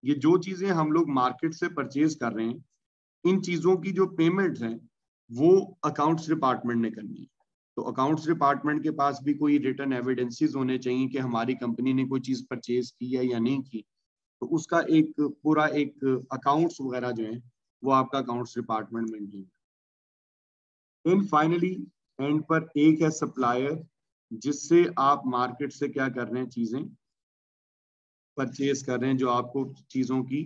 ये जो चीजें हम लोग मार्केट से परचेज कर रहे हैं, इन चीजों की जो पेमेंट्स हैं वो अकाउंट्स डिपार्टमेंट ने करनी है। तो अकाउंट्स डिपार्टमेंट के पास भी कोई रिटर्न एविडेंसेस होने चाहिए कि हमारी कंपनी ने कोई चीज परचेज की है या नहीं की। तो उसका एक पूरा एक अकाउंट्स वगैरह जो है वो आपका accounts department maintain. Then finally end पर एक है सप्लायर, जिससे आप मार्केट से क्या कर रहे हैं, चीजें परचेज कर रहे हैं, जो आपको चीजों की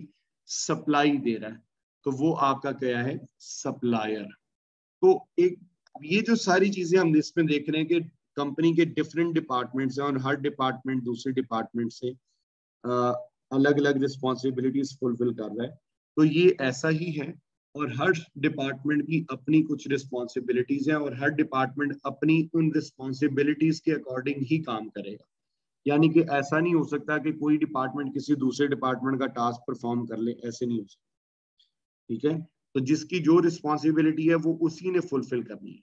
सप्लाई दे रहा है, तो वो आपका क्या है? सप्लायर। तो एक ये जो सारी चीजें हम इसमें देख रहे हैं कि कंपनी के डिफरेंट डिपार्टमेंट्स हैं और हर डिपार्टमेंट दूसरे डिपार्टमेंट से अलग अलग रिस्पॉन्सिबिलिटीज फुलफिल कर रहा है। तो ये ऐसा ही है, और हर डिपार्टमेंट की अपनी कुछ रिस्पॉन्सिबिलिटीज हैं और हर डिपार्टमेंट अपनी उन रिस्पॉन्सिबिलिटीज के अकॉर्डिंग ही काम करेगा। यानी कि ऐसा नहीं हो सकता कि कोई डिपार्टमेंट किसी दूसरे डिपार्टमेंट का टास्क परफॉर्म कर ले, ऐसे नहीं हो सकता, ठीक है। तो जिसकी जो रिस्पॉन्सिबिलिटी है वो उसी ने फुलफिल करनी है।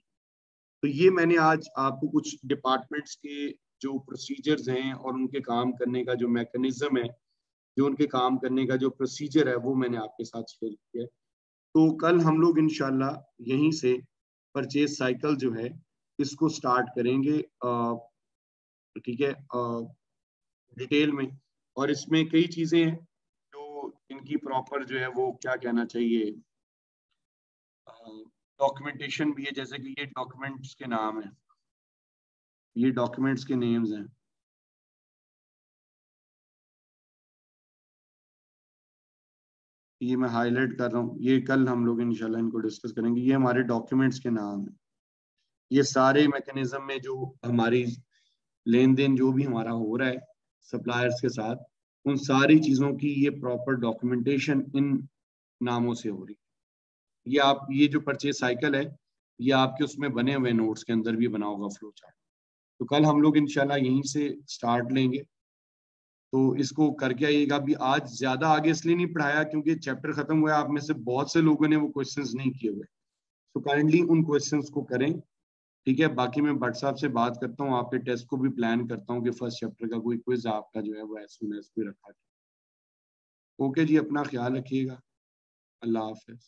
तो ये मैंने आज आपको कुछ डिपार्टमेंट्स के जो प्रोसीजर्स हैं और उनके काम करने का जो मैकेनिज्म है, जो उनके काम करने का जो प्रोसीजर है, वो मैंने आपके साथ शेयर किया है। तो कल हम लोग इंशाल्लाह यहीं से परचेज साइकिल जो है इसको स्टार्ट करेंगे, ठीक है, डिटेल में। और इसमें कई चीजें हैं जो इनकी प्रॉपर जो है वो क्या कहना चाहिए, डॉक्यूमेंटेशन भी है। जैसे कि ये डॉक्यूमेंट्स के नाम है, ये डॉक्यूमेंट्स के नेम्स हैं। ये मैं हाईलाइट कर रहा हूँ, ये कल हम लोग इंशाल्लाह इनको डिस्कस करेंगे। ये हमारे डॉक्यूमेंट्स के नाम है। ये सारे मैकेनिज्म में जो हमारी लेन देन जो भी हमारा हो रहा है सप्लायर्स के साथ, उन सारी चीजों की ये प्रॉपर डॉक्यूमेंटेशन इन नामों से हो रही है। ये आप ये जो परचेज साइकिल है ये आपके उसमें बने हुए नोट्स के अंदर भी बना होगा फ्लो चार्ट। तो कल हम लोग इंशाल्लाह यहीं से स्टार्ट लेंगे तो इसको करके आइएगा। अभी आज ज्यादा आगे इसलिए नहीं पढ़ाया क्योंकि चैप्टर खत्म हुआ है, आप में से बहुत से लोगों ने वो क्वेश्चंस नहीं किए हुए, तो काइंडली उन क्वेश्चंस को करें, ठीक है। बाकी मैं भट्ट साहब से बात करता हूँ, आपके टेस्ट को भी प्लान करता हूँ कि फर्स्ट चैप्टर का कोई क्विज आपका जो है वो एज सून एज कोई रखा। ओके जी, अपना ख्याल रखिएगा, अल्लाह हाफिज।